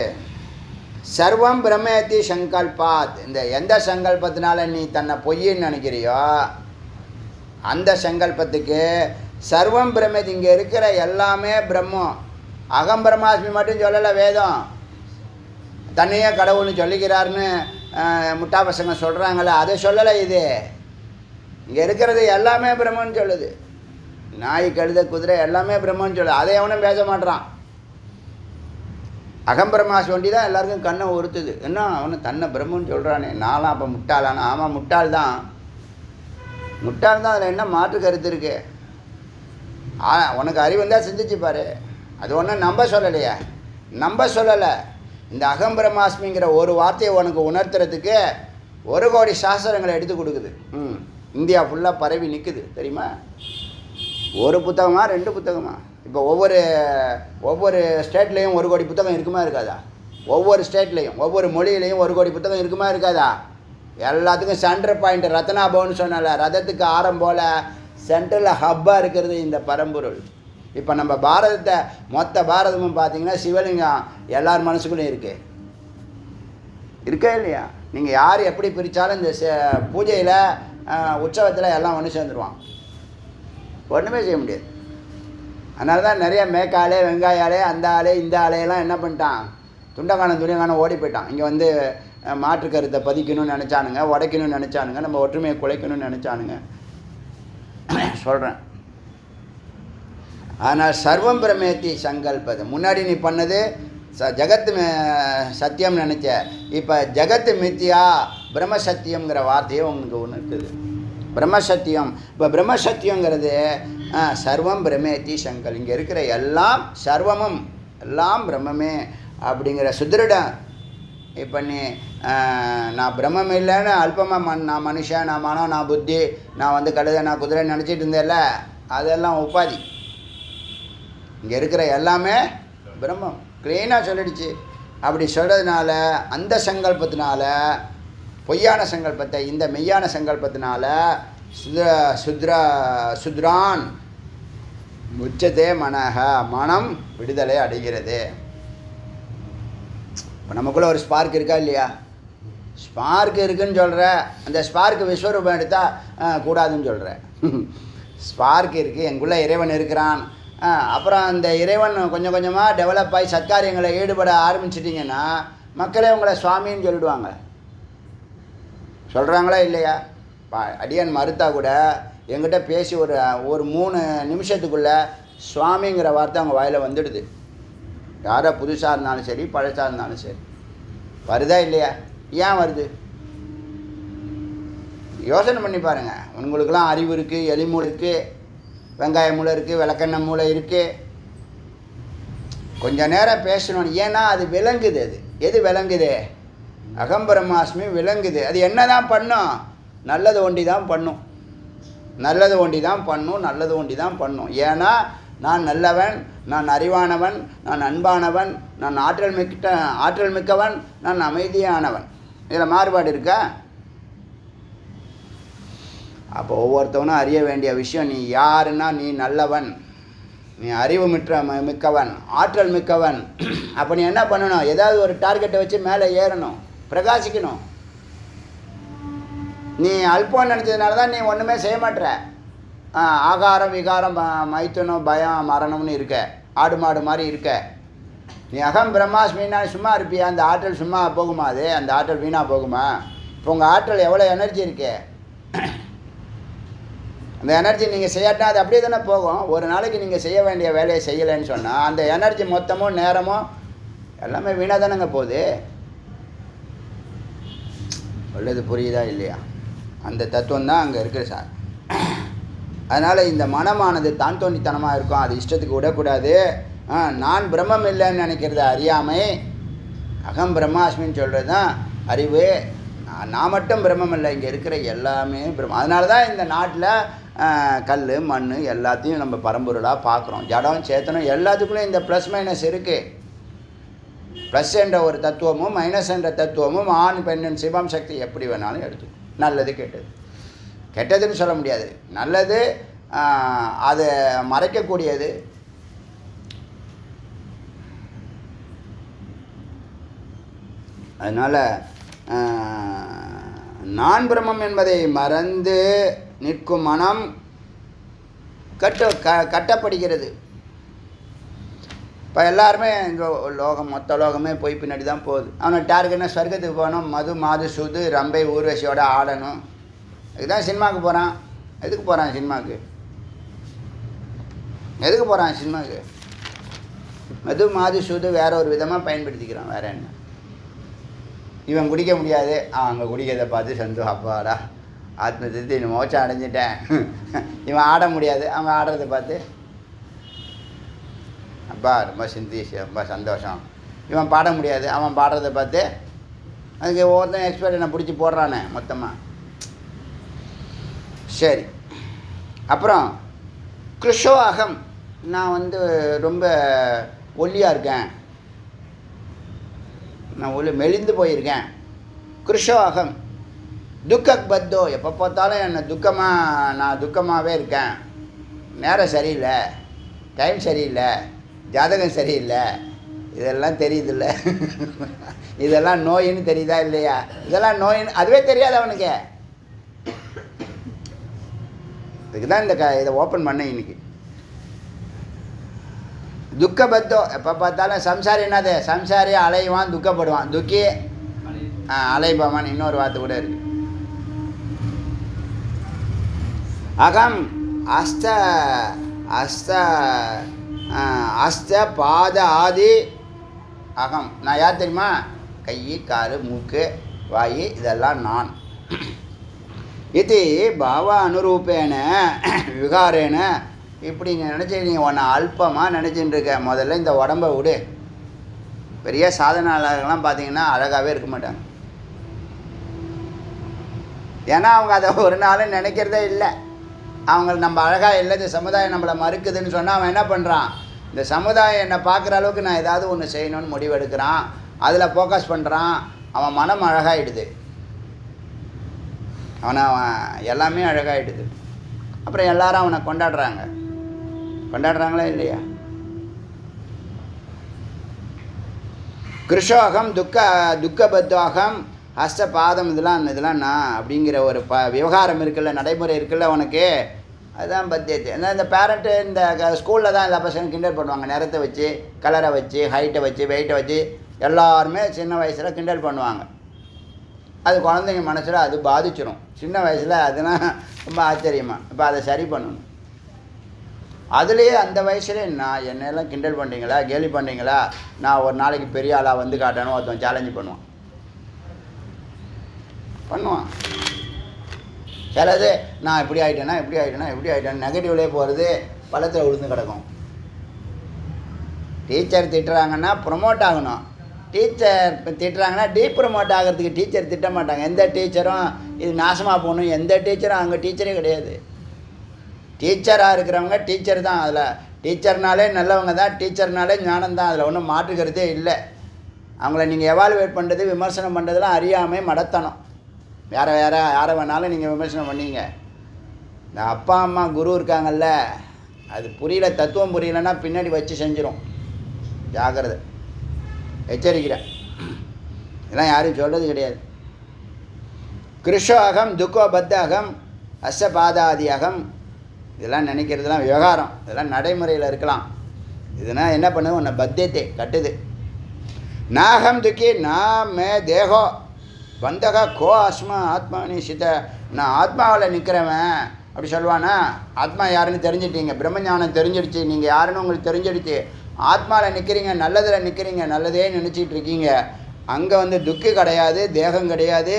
சர்வம் பிரம்மேத்தி சங்கல்பாத், இந்த எந்த சங்கல்பத்தினால நீ தன்னை பொய்ன்னு நினைக்கிறியோ அந்த சங்கல்பத்துக்கு சர்வம் பிரம்மேத்தி, இங்கே இருக்கிற எல்லாமே பிரம்மம். அகம் பிரம்மாஸ்மி மட்டும் சொல்லலை வேதம், தன்னையே கடவுள்னு சொல்லிக்கிறாருன்னு முட்டா பசங்க சொல்கிறாங்களே, அதை சொல்லலை. இது இங்கே இருக்கிறது எல்லாமே பிரம்மன்னு சொல்லுது. நாய், கழுத, குதிரை எல்லாமே பிரம்மன்னு சொல்லுது. அதை எவனும் பேச மாட்டான். அகம்பிரமாஸ் வண்டி தான் எல்லாருக்கும் கண்ணை உறுத்துது. என்ன அவனு தன்னை பிரம்மன்னு சொல்கிறானே, நான்லாம் அப்போ முட்டாளானா? ஆமாம், முட்டாள் தான். அதில் என்ன மாற்று கருத்து இருக்கு? உனக்கு அறிவு இருந்தால் சிந்திச்சு பாரு. அது ஒன்றும் நம்ப சொல்லலையே, நம்ப சொல்லலை. இந்த அகம்பிரமாஸ்மிங்கிற ஒரு வார்த்தையை உனக்கு உணர்த்துறதுக்கு 1 கோடி சாஸ்திரங்களை எடுத்து கொடுக்குது. இந்தியா ஃபுல்லாக பரவி நிற்குது தெரியுமா? ஒரு புத்தகமா 2 புத்தகமா? இப்போ ஒவ்வொரு ஸ்டேட்லேயும் 1 கோடி புத்தகம் இருக்குமா இருக்காதா? ஒவ்வொரு ஸ்டேட்லேயும் ஒவ்வொரு மொழியிலையும் 1 கோடி புத்தகம் இருக்குமா இருக்காதா? எல்லாத்துக்கும் சென்டர் பாயிண்ட் ரத்னாபவன்னு சொன்னால, ரதத்துக்கு ஆரம் போல் சென்டரில் ஹப்பாக இருக்கிறது இந்த பரம்பொருள். இப்போ நம்ம பாரதத்தை மொத்த பாரதமும் பார்த்தீங்கன்னா சிவலிங்கம் எல்லார் மனசுக்குள்ளேயும் இருக்கே இல்லையா? நீங்கள் யார் எப்படி பிரித்தாலும் இந்த பூஜையில் உற்சவத்தில் எல்லாம் ஒன்று சேர்ந்துருவான், ஒன்றுமே செய்ய முடியாது. அதனால தான் நிறைய மேக்காலே, வெங்காயாலே, அந்த ஆளே, இந்த ஆலையெல்லாம் என்ன பண்ணிட்டான், துண்டக்கானம் ஓடி போயிட்டான். இங்கே வந்து மாற்று கருத்தை பதிக்கணும்னு நினச்சானுங்க, உடைக்கணும்னு நினச்சானுங்க, நம்ம ஒற்றுமையை குலைக்கணும்னு நினச்சானுங்க. சொல்கிறேன். ஆனால் சர்வம் பிரமேத்தி சங்கல்பது, முன்னாடி நீ பண்ணது ஜகத்து சத்தியம் நினச்ச, இப்போ ஜகத்து மித்தியா பிரம்மசத்தியங்கிற வார்த்தையை உங்களுக்கு ஒன்று இருக்குது. பிரம்மசத்தியம். இப்போ பிரம்மசத்தியங்கிறது சர்வம் பிரமேத்தி சங்கல், இங்கே இருக்கிற எல்லாம் சர்வமும் எல்லாம் பிரம்மமே அப்படிங்கிற சுதிருடம். இப்போ நீ நான் பிரம்மம் இல்லைன்னு அல்பமாக நான் மனுஷன், நான் மனம், நான் புத்தி, நான் வந்து கழுதை, நான் குதிரை நினச்சிட்டு இருந்தேன்ல, அதெல்லாம் உபாதி. இங்கே இருக்கிற எல்லாமே பிரம்மம் க்ளீனாக சொல்லிடுச்சு. அப்படி சொல்கிறதுனால அந்த சங்கல்பத்தினால, பொய்யான சங்கல்பத்தை இந்த மெய்யான சங்கல்பத்தினால சுத்ரான் முச்சதே மனக, மனம் விடுதலை அடைகிறது. இப்போ நமக்குள்ளே ஒரு ஸ்பார்க் இருக்கா இல்லையா? ஸ்பார்க் இருக்குதுன்னு சொல்கிற, அந்த ஸ்பார்க்கு விஸ்வரூபம் எடுத்தால் கூடாதுன்னு சொல்கிற. ஸ்பார்க் இருக்குது, எங்குள்ளே இறைவன் இருக்கிறான். அப்புறம் அந்த இறைவன் கொஞ்சம் கொஞ்சமாக டெவலப் ஆகி சத்காரியங்களை ஈடுபட ஆரம்பிச்சிட்டிங்கன்னா மக்களே உங்களை சுவாமின்னு சொல்லிடுவாங்க. சொல்கிறாங்களா இல்லையா? அடியன் மறுத்தா கூட என்கிட்ட பேசி ஒரு 3 நிமிஷத்துக்குள்ளே சுவாமிங்கிற வார்த்தை அவங்க வாயில் வந்துடுது. யாரோ புதுசாக இருந்தாலும் சரி, பழசாக இருந்தாலும் சரி. வருதா இல்லையா? ஏன் வருது? யோசனை பண்ணி பாருங்கள். உங்களுக்கெல்லாம் அறிவு இருக்குது, எலிமூளை இருக்குது, வெங்காய மூளை இருக்குது, விளக்கெண்ணெய் மூளை இருக்குது. கொஞ்சம் நேரம் பேசணும். ஏன்னா அது விளங்குது. அது எது விளங்குது? அகம்பிரமாஸ்மி விளங்குது. அது என்ன தான் பண்ணும்? நல்லது ஒண்டி தான் பண்ணும், நல்லது ஒண்டி தான் பண்ணும், நல்லது ஒண்டி தான் பண்ணும். ஏன்னா நான் நல்லவன், நான் அறிவானவன், நான் அன்பானவன், நான் ஆற்றல் மிக்கவன், நான் அமைதியானவன். இதில் மாறுபாடு இருக்கா? அப்போ ஒவ்வொருத்தவனும் அறிய வேண்டிய விஷயம், நீ யாருன்னா நீ நல்லவன், நீ அறிவு மிக்கவன், ஆற்றல் மிக்கவன். அப்போ நீ என்ன பண்ணணும்? ஏதாவது ஒரு டார்கெட்டை வச்சு மேலே ஏறணும், பிரகாசிக்கணும். நீ அல்பம் நினச்சதுனால தான் நீ ஒன்றுமே செய்ய மாட்டுற. ஆகாரம், விகாரம், மைத்துனம், பயம், மரணம்னு இருக்க, ஆடு மாடு மாதிரி இருக்க. நீ அகம் பிரம்மாஸ்மின்னா சும்மா இருப்பியா? அந்த ஆற்றல் சும்மா போகுமா? அது அந்த ஆற்றல் வீணாக போகுமா? இப்போ உங்கள் ஆற்றல் எவ்வளோ எனர்ஜி இருக்கு? அந்த எனர்ஜி நீங்கள் செய்யாட்டா அது அப்படியே தானே போகும். ஒரு நாளைக்கு நீங்கள் செய்ய வேண்டிய வேலையை செய்யலைன்னு சொன்னால் அந்த எனர்ஜி மொத்தமும் நேரமும் எல்லாமே வீணாக தானேங்க போகுது. உள்ளது புரியுதா இல்லையா? அந்த தத்துவம் தான் அங்கே இருக்குது சார். அதனால் இந்த மனமானது தான் தோண்டித்தனமாக இருக்கும், அது இஷ்டத்துக்கு விடக்கூடாது. நான் பிரம்மம் இல்லைன்னு நினைக்கிறது அறியாமை, அகம் பிரம்மாஸ்மின்னு சொல்கிறது தான் அறிவு. நான் மட்டும் பிரம்மம் இல்லை, இங்கே இருக்கிற எல்லாமே பிரம்மம். அதனால தான் இந்த நாட்டில் கல் மண் எல்லாத்தையும் நம்ம பரம்பொருளாக பார்க்குறோம். ஜடம் சேத்தனம் எல்லாத்துக்குள்ளேயும் இந்த ப்ளஸ் மைனஸ் இருக்குது. ப்ளஸ் என்ற ஒரு தத்துவமும் மைனஸ் என்ற தத்துவமும் ஆண் பெண்ணின் சிவம் சக்தி எப்படி வேணாலும் எடுத்துக்கும். நல்லது கெட்டது, கெட்டதுன்னு சொல்ல முடியாது, நல்லது அதை மறைக்கக்கூடியது. அதனால் நான் பிரம்மம் என்பதை மறந்து நிற்கும் மனம் கட்டப்படுகிறது. இப்போ எல்லாருமே இங்கே லோகம் மொத்த லோகமே போய் பின்னாடி தான் போகுது. அவனை டார்கெட்னா ஸ்வர்க்கத்துக்கு போகணும், மது மாது சூது ரம்பை ஊர்வசியோட ஆடணும். இதுதான் சினிமாவுக்கு போகிறான். எதுக்கு போகிறான் சினிமாவுக்கு? எதுக்கு போகிறான் சினிமாவுக்கு? மது மாது சூது வேற ஒரு விதமாக பயன்படுத்திக்கிறான். வேற என்ன? இவன் குடிக்க முடியாது, அவன் அங்கே குடிக்கிறத பார்த்து சந்தோஷம், அப்பாடா ஆத்ம திருப்தி மோட்சம் அடைஞ்சிட்டேன். இவன் ஆட முடியாது, அவன் ஆடுறதை பார்த்து அப்பா ரொம்ப ரொம்ப சந்தோஷம். இவன் பாட முடியாது, அவன் பாடுறதை பார்த்து அதுக்கு ஒவ்வொருத்தன் எக்ஸ்பர்ட் என்ன பிடிச்சி போடுறானே மொத்தமாக. சரி, அப்புறம் கிருஷோ அகம், நான் ரொம்ப ஒல்லியாக இருக்கேன், நான் மெலிந்து போயிருக்கேன். கிருஷோ அகம் துக்கக் பத்தோ, எப்போ பார்த்தாலும் என்னை நான் துக்கமாகவே இருக்கேன். நேரம் சரியில்லை, டைம் சரியில்லை, ஜாதகம் சரியில்லை, இதெல்லாம் தெரியுதில்ல. இதெல்லாம் நோயின்னு தெரியுதா இல்லையா? இதெல்லாம் நோயின்னு அதுவே தெரியாது அவனுக்கு. இதுக்கு தான் இதை ஓப்பன் பண்ண இன்னைக்கு. துக்கப்பத்தோ, எப்போ பார்த்தாலும் சம்சாரி என்னது? சம்சாரி அலைவான், துக்கப்படுவான். துக்கி அலைபவன், இன்னொரு வார்த்தை கூட இருக்கு. அகம் அஸ்த அஸ்த அஸ்த பாத ஆதி அகம். நான் யார் தெரியுமா? கை கால் மூக்கு வாய் இதெல்லாம் நான். இது பாவ அனுரூபேன விகாரேன. இப்படி நினச்சி நீங்கள் உன்னை அல்பமாக நினச்சின்னு இருக்க. முதல்ல இந்த உடம்பை விடு. பெரிய சாதனையாளர்கள்லாம் பார்த்தீங்கன்னா அழகாகவே இருக்க மாட்டாங்க. ஏன்னா அவங்க அதை ஒரு நாளும் நினைக்கிறதே இல்லை. அவங்க நம்ம அழகாக இல்லை, இந்த சமுதாயம் நம்மளை மறுக்குதுன்னு சொன்னால் அவன் என்ன பண்ணுறான்? இந்த சமுதாயம் என்னை பார்க்குற அளவுக்கு நான் ஏதாவது ஒன்று செய்யணும்னு முடிவெடுக்கிறான், அதில் ஃபோக்கஸ் பண்ணுறான். அவன் மனம் அழகாகிடுது, அவன் எல்லாமே அழகாகிடுது. அப்புறம் எல்லாரும் அவனை கொண்டாடுறாங்களா இல்லையா? கிருஷோகம் துக்கபத்வாகம் ஹஸ்த பாதம் இதெல்லாம் நான் அப்படிங்கிற ஒரு விவகாரம் இருக்குல்ல, நடைமுறை இருக்குல்ல உனக்கு, அதுதான் பத்தியத்தை. இந்த பேரண்ட்டு இந்த ஸ்கூலில் தான் எல்லா பசங்களும் கிண்டல் பண்ணுவாங்க. நிறத்தை வச்சு, கலரை வச்சு, ஹைட்டை வச்சு, வெயிட்டை வச்சு எல்லாருமே சின்ன வயசில் கிண்டல் பண்ணுவாங்க. அது குழந்தைங்க மனசில் அது பாதிச்சிடும் சின்ன வயசில். அதெல்லாம் ரொம்ப ஆச்சரியமாக. இப்போ அதை சரி பண்ணணும். அதுலேயே அந்த வயசுலேயே நான் என்னெல்லாம் கிண்டல் பண்ணுறீங்களா, கேலி பண்ணுறீங்களா, நான் ஒரு நாளைக்கு பெரிய ஆளாக வந்து காட்டணும் ஒருத்தன் சேலஞ்சு பண்ணுவான். சிலது நான் இப்படி ஆகிட்டேன்னா நெகட்டிவ்லேயே போகிறது, பள்ளத்தில் விழுந்து கிடக்கும். டீச்சர் திட்டுறாங்கன்னா ப்ரொமோட் ஆகணும். டீச்சர் திட்டுறாங்கன்னா ப்ரொமோட் ஆகிறதுக்கு டீச்சர் திட்ட மாட்டாங்க. எந்த டீச்சரும் இது நாசமாக போகணும், எந்த டீச்சரும் அங்கே டீச்சரே கிடையாது. டீச்சராக இருக்கிறவங்க டீச்சர் தான். அதில் டீச்சர்னாலே நல்லவங்க தான், டீச்சர்னாலே ஞானம் தான். அதில் ஒன்றும் மாற்றுக்கிறதே இல்லை. அவங்கள நீங்கள் எவாலுவேட் பண்ணுறது, விமர்சனம் பண்ணுறதுலாம் அறியாமல் மடத்தனம். யாரை வேணாலும் நீங்கள் விமர்சனம் பண்ணீங்க. இந்த அப்பா அம்மா குரு இருக்காங்கல்ல, அது புரியல, தத்துவம் புரியலைன்னா பின்னாடி வச்சு செஞ்சிடும். ஜாக்கிரதை, எச்சரிக்கிறேன். இதெல்லாம் யாரும் சொல்கிறது கிடையாது. கிருஷோ அகம் துக்கோ பத்த அகம் அஸ்ஸபாதாதி அகம், இதெல்லாம் நினைக்கிறதுலாம் விவகாரம். இதெல்லாம் நடைமுறையில் இருக்கலாம். இதனால் என்ன பண்ணுது? உன்னை பத்தியத்தை கட்டுது. நாகம் துக்கி நா மே தேகோ பந்தக கோ அஸ்மா ஆத்மானி சித நான் ஆத்மாவில் நிற்கிறவன் அப்படி சொல்லுவானா? ஆத்மா யாருன்னு தெரிஞ்சிட்டீங்க, பிரம்மஞானம் தெரிஞ்சிடுச்சு, நீங்கள் யாருன்னு உங்களுக்கு தெரிஞ்சிடுச்சு, ஆத்மாவில் நிற்கிறீங்க, நல்லதில் நிற்கிறீங்க, நல்லதே நினச்சிட்டு இருக்கீங்க. அங்கே வந்து துக்கு கிடையாது, தேகம் கிடையாது,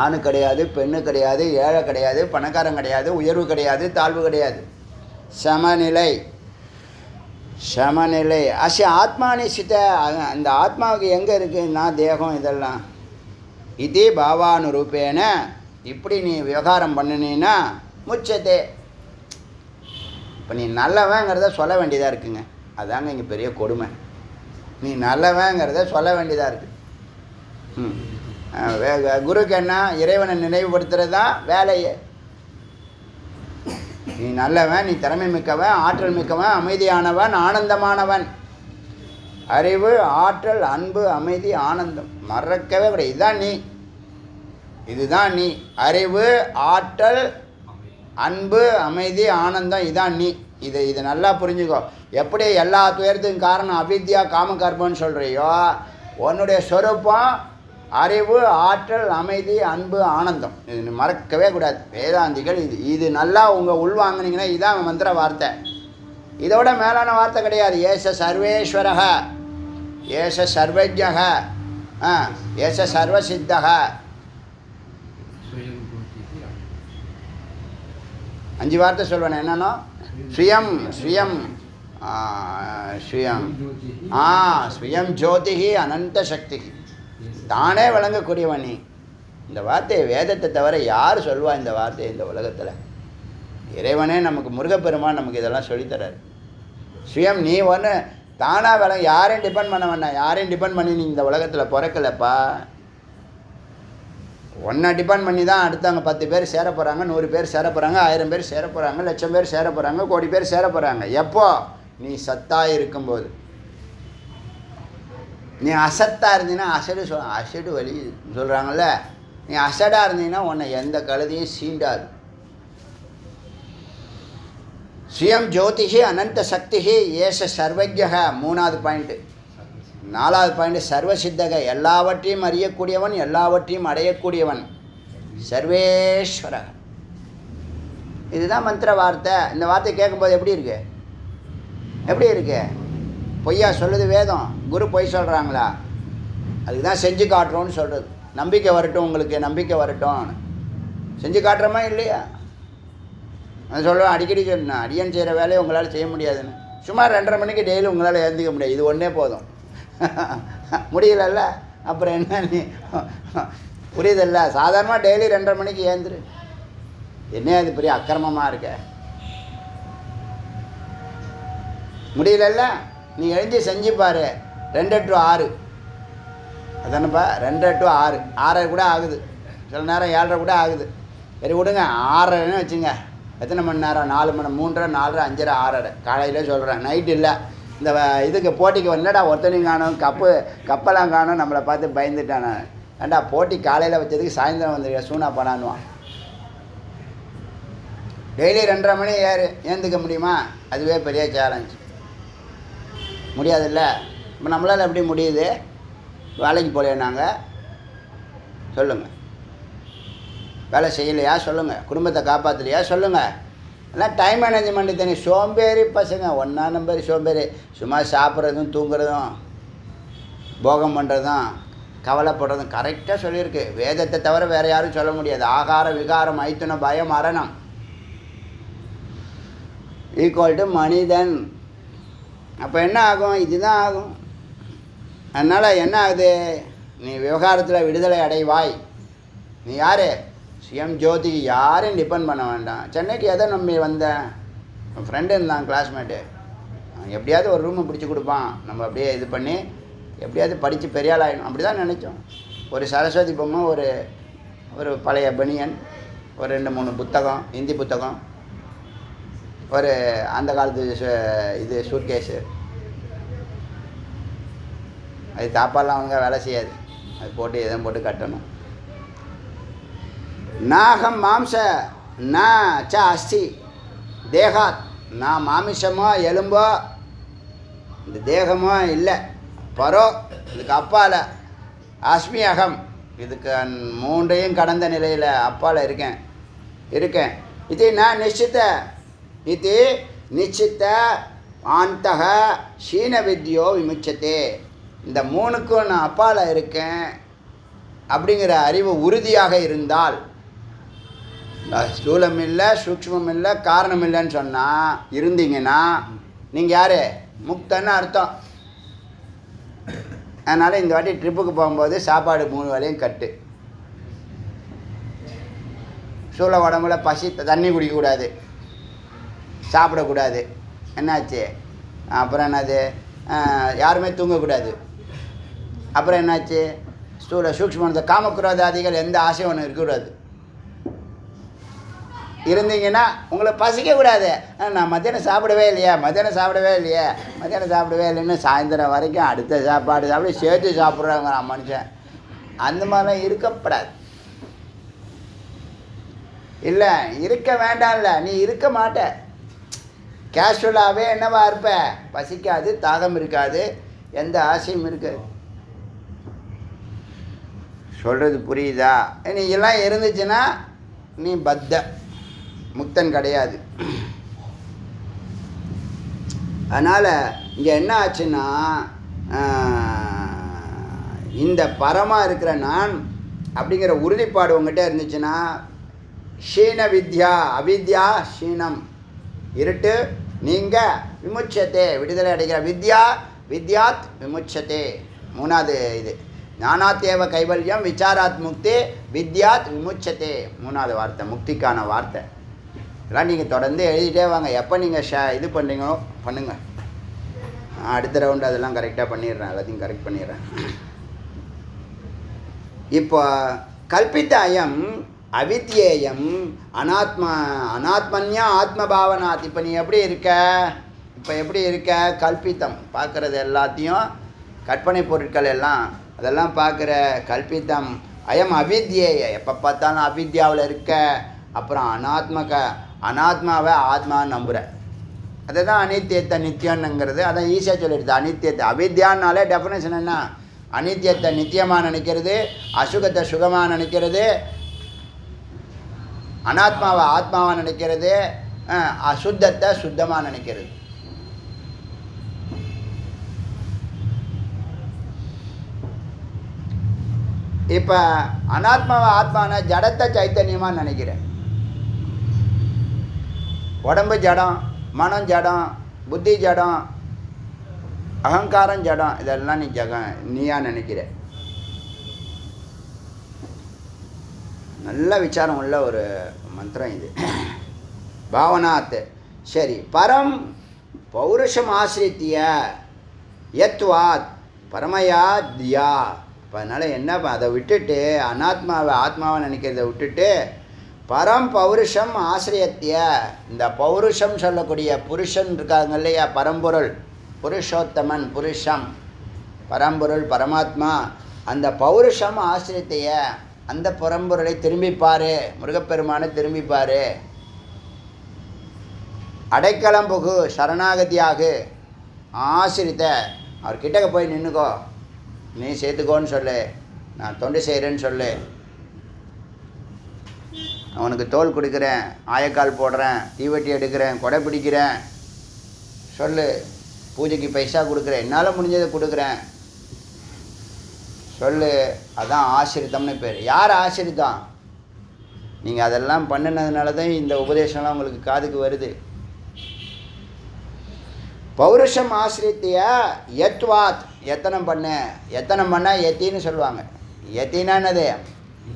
ஆணு கிடையாது, பெண்ணு கிடையாது, ஏழை கிடையாது, பணக்காரன் கிடையாது, உயர்வு கிடையாது, தாழ்வு கிடையாது, சமநிலை. சமநிலை. ஆத்மானி சித்த. அந்த ஆத்மாவுக்கு எங்கே இருக்குன்னா தேகம் இதெல்லாம். இதே பாவானுரூபேன இப்படி நீ விவகாரம் பண்ணினீன்னா முச்சத்தே. இப்போ நீ நல்லவங்கிறத சொல்ல வேண்டியதாக இருக்குங்க. அதாங்க இங்கே பெரிய கொடுமை. நீ நல்லவங்கிறத சொல்ல வேண்டியதாக இருக்குது. குருக்கு என்ன? இறைவனை நினைவுபடுத்துறது தான் வேலையே. நீ நல்லவன், நீ திறமை மிக்கவன், ஆற்றல் மிக்கவன், அமைதியானவன், ஆனந்தமானவன். அறிவு, ஆற்றல், அன்பு, அமைதி, ஆனந்தம் மறக்கவே கிடையாது. இதுதான் நீ. இதுதான் நீ. அறிவு, ஆற்றல், அன்பு, அமைதி, ஆனந்தம், இதான் நீ. இது நல்லா புரிஞ்சுக்கோ. எப்படி எல்லா துயரத்துக்கும் காரணம் அவித்யா காமகர்ப்பம்னு சொல்கிறியோ, உன்னுடைய சொரூபம் அறிவு, ஆற்றல், அமைதி, அன்பு, ஆனந்தம். இது மறக்கவே கூடாது. வேதாந்திகள் இது நல்லா உங்கள் உள்வாங்கினீங்கன்னா இதான் மந்திர வார்த்தை. இதோட மேலான வார்த்தை கிடையாது. ஏச சர்வேஸ்வரக, ஏச சர்வஜக, ஏச சர்வசித்தக. 5 வார்த்தை சொல்வேன். என்னன்னா ஸ்வயம் ஸ்வயம் ஸ்வயம் ஸ்வயம் ஜோதிஹி அனந்த சக்தி. தானே விளங்கக்கூடியவன் நீ. இந்த வார்த்தையை வேதத்தை தவிர யார் சொல்வா இந்த வார்த்தையை இந்த உலகத்தில்? இறைவனே நமக்கு, முருகப்பெருமான் நமக்கு இதெல்லாம் சொல்லித்தராரு. சுயம் நீ ஒன்று தானாக விளங்க. யாரையும் டிபெண்ட் பண்ண வேண்டாம். யாரையும் டிபெண்ட் பண்ணி நீ இந்த உலகத்தில் பிறக்கலப்பா. ஒன்றை டிபெண்ட் பண்ணி தான் அடுத்தவங்க 10 பேர் சேர போகிறாங்க, 100 பேர் சேர போகிறாங்க, 1000 பேர் சேர போகிறாங்க, 1,00,000 பேர் சேர போகிறாங்க, 1 கோடி பேர் சேர போகிறாங்க. எப்போ? நீ சத்தாக இருக்கும்போது. நீ அசத்தாக இருந்தீங்கன்னா அசடு வலி சொல்கிறாங்கல்ல, நீ அசடாக இருந்தீங்கன்னா உன்னை எந்த கழுதையும் சீண்டாது. சுயம் ஜோதிஷி அனந்த சக்திஹி ஏச சர்வஜக. 3வது பாயிண்ட்டு. 4வது பாயிண்ட் சர்வசித்தக. எல்லாவற்றையும் அறியக்கூடியவன், எல்லாவற்றையும் அடையக்கூடியவன், சர்வேஸ்வர. இதுதான் மந்திர வார்த்தை. இந்த வார்த்தை கேட்கும்போது எப்படி இருக்கு? எப்படி இருக்கு? பொய்யா சொல்லுது வேதம்? குரு பொய் சொல்கிறாங்களா? அதுக்கு தான் செஞ்சு காட்டுறோன்னு சொல்கிறது. நம்பிக்கை வரட்டும், உங்களுக்கு நம்பிக்கை வரட்டும். செஞ்சு காட்டுறோமா இல்லையா? நான் சொல்லுவேன், அடிக்கடி சொன்னேன், அடியன் செய்கிற வேலையை உங்களால் செய்ய முடியாதுன்னு. சுமார் 2:30 மணிக்கு டெய்லி உங்களால் எழுந்திக்க முடியாது. இது ஒன்றே போதும். முடியலல்ல, அப்புறம் என்ன? நீ புரியுதில்ல? சாதாரணமாக டெய்லி 2:30 மணிக்கு ஏந்துரு. என்ன அது பெரிய அக்கிரமமாக இருக்க? முடியலல்ல, நீ எழுஞ்சி செஞ்சு பாரு. 2 to 6 அதானப்பா? 2 to 6, 6:30 கூட ஆகுது, சில நேரம் 7:30 கூட ஆகுது. சரி விடுங்க, 6:30ன்னு வச்சுங்க. எத்தனை மணி நேரம்? 4 மணி, 3:30, 4:30, 5:30, 6:30. காலையில் சொல்கிறேன், நைட்டு இல்லை. இந்த இதுக்கு போட்டிக்கு வரலடா, ஒருத்தனையும் காணும், கப்பெல்லாம் காணும், நம்மளை பார்த்து பயந்துட்டான். நான் ஏண்டா போட்டி காலையில் வச்சதுக்கு சாயந்தரம் வந்துருக்க சூனா பண்ணானுவான். டெய்லி 2:30 மணி ஏந்துக்க முடியுமா? அதுவே பெரிய சேலஞ்ச். முடியாதுல்ல? இப்போ நம்மளால் எப்படி முடியுது? வேலைக்கு போகலையா நாங்கள்? சொல்லுங்கள். வேலை செய்யலையா? சொல்லுங்கள். குடும்பத்தை காப்பாற்றலையா? சொல்லுங்கள். எல்லாம் டைம் மேனேஜ்மெண்ட்டு தனி. சோம்பேறி பசங்க, 1 நம்பர் சோம்பேறி. சும்மா சாப்பிட்றதும் தூங்குறதும் போகம் பண்ணுறதும் கவலைப்படுறதும். கரெக்டாக சொல்லியிருக்கு. வேதத்தை தவிர வேறு யாரும் சொல்ல முடியாது. ஆகார விகாரம் ஐத்துன பயம் மரணம் ஈக்குவல் டு மனிதன். அப்போ என்ன ஆகும்? இதுதான் ஆகும். அதனால் என்ன ஆகுது? நீ விவகாரத்தில் விடுதலை அடைவாய். நீ யார்? சுயம் ஜோதி. யாரையும் டிபெண்ட் பண்ண வேண்டாம். சென்னைக்கு எதை நம்பி வந்தேன்? என் ஃப்ரெண்டு இருந்தான், கிளாஸ்மேட்டு. எப்படியாவது ஒரு ரூமை பிடிச்சி கொடுப்பான், நம்ம அப்படியே இது பண்ணி எப்படியாவது படித்து பெரிய ஆள் ஆகிடும். அப்படி தான் நினச்சோம். ஒரு சரஸ்வதி பொம்மை, ஒரு பழைய பனியன், ஒரு 2-3 புத்தகம், ஹிந்தி புத்தகம், ஒரு அந்த காலத்து இது சூட்கேஸு. அது தாப்பாலாம் அவங்க வேலை செய்யாது. அது போட்டு எதுவும் போட்டு கட்டணும். நாகம் மாம்ச ந ச அஸ்தி தேகாத். நான் மாமிசமோ எலும்போ இந்த தேகமோ இல்லை. பரோ இதுக்கு அப்பால் அஸ்மி அகம். இதுக்கு மூன்றையும் கடந்த நிலையில் அப்பால் இருக்கேன் இது நான் நிச்சித்த இது நிச்சித்த ஆந்தக ஷீன வித்யோ விமுச்சத்தே. இந்த மூணுக்கும் நான் அப்பால் இருக்கேன் அப்படிங்கிற அறிவு உறுதியாக இருந்தால், ஸ்தூலம் இல்லை, சூக்ஷ்மம் இல்லை, காரணம் இல்லைன்னு சொன்னால் இருந்தீங்கன்னா நீங்கள் யார்? முக்தன்னு அர்த்தம். அதனால் இந்த வாட்டி ட்ரிப்புக்கு போகும்போது சாப்பாடு 3 வேளையும் கட்டு. சூழ உடம்புல பசி, தண்ணி குடிக்கக்கூடாது, சாப்பிடக்கூடாது. என்னாச்சு? அப்புறம் என்னது? யாருமே தூங்கக்கூடாது. அப்புறம் என்னாச்சு? ஸ்தூல சூக்ஷ்ம காமக்ரோதாதிகள் எந்த ஆசையும் ஒன்று இருக்கக்கூடாது. இருந்தீங்கன்னா உங்களுக்கு பசிக்கக்கூடாது. நான் மத்தியானம் சாப்பிடவே இல்லையா, மத்தியானம் சாப்பிடவே இல்லைன்னு சாயந்தரம் வரைக்கும் அடுத்த சாப்பாடு சாப்பிட்டு சேர்த்து சாப்பிட்றாங்க நான் மனுஷன். அந்த மாதிரிலாம் இருக்கப்படாது. இல்லை, இருக்க வேண்டாம்ல, நீ இருக்க மாட்ட. கேஷுவலாகவே என்னவா இருப்ப? பசிக்காது, தாகம் இருக்காது, எந்த ஆசையும் இருக்காது. சொல்கிறது புரியுதா? நீ எல்லாம் இருந்துச்சுன்னா நீ முக்தன் கிடையாது. அதனால் இங்கே என்ன ஆச்சுன்னா, இந்த பரமாக இருக்கிற நான் அப்படிங்கிற உறுதிப்பாடு உங்கள்கிட்ட இருந்துச்சுன்னா, ஷீன வித்யா அவித்யா ஷீனம் இருட்டு நீங்கள் விமுச்சத்தே விடுதலை அடைகிற வித்யாத் விமுச்சத்தே. 3வது இது ஞானாத்தேவ கைவல்யம் விசாராத் முக்தி வித்யாத் விமுச்சத்தே. 3வது வார்த்தை, முக்திக்கான வார்த்தை. இதெல்லாம் நீங்கள் தொடர்ந்து எழுதிட்டே வாங்க. எப்போ நீங்கள் இது பண்ணுறீங்களோ பண்ணுங்கள். அடுத்த ரவுண்டு அதெல்லாம் கரெக்டாக பண்ணிடுறேன், எல்லாத்தையும் கரெக்ட் பண்ணிடுறேன். இப்போ கல்பித்த அயம் அவித்யேயம் அனாத்மன்யா ஆத்மபாவனாத். இப்போ நீ எப்படி இருக்க? கல்பித்தம் பார்க்குறது எல்லாத்தையும், கற்பனை பொருட்கள் எல்லாம் அதெல்லாம் பார்க்குற கல்பித்தம். அயம் அவித்யேய, எப்போ பார்த்தாலும் அவித்யாவில் இருக்க. அப்புறம் அனாத்மாவை ஆத்மான்னு நம்புகிற. அதுதான் அனித்தியத்தை நித்தியம்ங்கிறது. அதான் ஈஸியாக சொல்லிடுது. அனித்தியத்தை அவித்யான்னாலே டெஃபினேஷன் என்ன? அனித்தியத்தை நித்தியமாக நினைக்கிறது, அசுகத்தை சுகமாக நினைக்கிறது, அனாத்மாவை ஆத்மாவாக நினைக்கிறது, அசுத்தத்தை சுத்தமாக நினைக்கிறது. இப்போ அனாத்மாவை ஆத்மான ஜடத்தை சைத்தன்யமாக நினைக்கிறேன். உடம்பு ஜடம், மனம் ஜடம், புத்தி ஜடம், அகங்காரம் ஜடம். இதெல்லாம் நீயா நினைக்கிற. நல்ல விசாரம் உள்ள ஒரு மந்திரம் இது. பாவனாத். சரி, பரம் பௌருஷம் ஆசிரித்திய யத்வாத் பரமயா தியா. இப்போ அதனால் என்ன, அதை விட்டுட்டு அனாத்மாவை ஆத்மாவை நினைக்கிறத விட்டுட்டு பரம் பௌருஷம் ஆசிரியத்திய, இந்த பௌருஷம் சொல்லக்கூடிய புருஷன் இருக்காங்க இல்லையா, பரம்பொருள், புருஷோத்தமன், புருஷம் பரம்பொருள் பரமாத்மா, அந்த பௌருஷம் ஆசிரியத்தைய அந்த பரம்பொருளை திரும்பிப்பார், முருகப்பெருமானை திரும்பிப்பார். அடைக்கலம் புகு சரணாகதியாகு ஆசிரித்த, அவர் கிட்டக்க போய் நின்றுக்கோ, நீ சேர்த்துக்கோன்னு சொல்லு, நான் தொண்டு செய்கிறேன்னு சொல்லு, அவனுக்கு தோல் கொடுக்குறேன், ஆயக்கால் போடுறேன், தீவட்டி எடுக்கிறேன், கொடை பிடிக்கிறேன் சொல்லு, பூஜைக்கு பைசா கொடுக்குறேன், என்னால் முடிஞ்சதை கொடுக்குறேன் சொல்லு. அதான் ஆசிரித்தம்னு பேர். யார் ஆசிரித்தம்? நீங்கள் அதெல்லாம் பண்ணினதுனால தான் இந்த உபதேசம்லாம் உங்களுக்கு காதுக்கு வருது. பௌருஷம் ஆசிரியத்தைய யத்வாத், எத்தனம் பண்ணால் யத்தின்னு சொல்லுவாங்க. யத்தினா என்னது?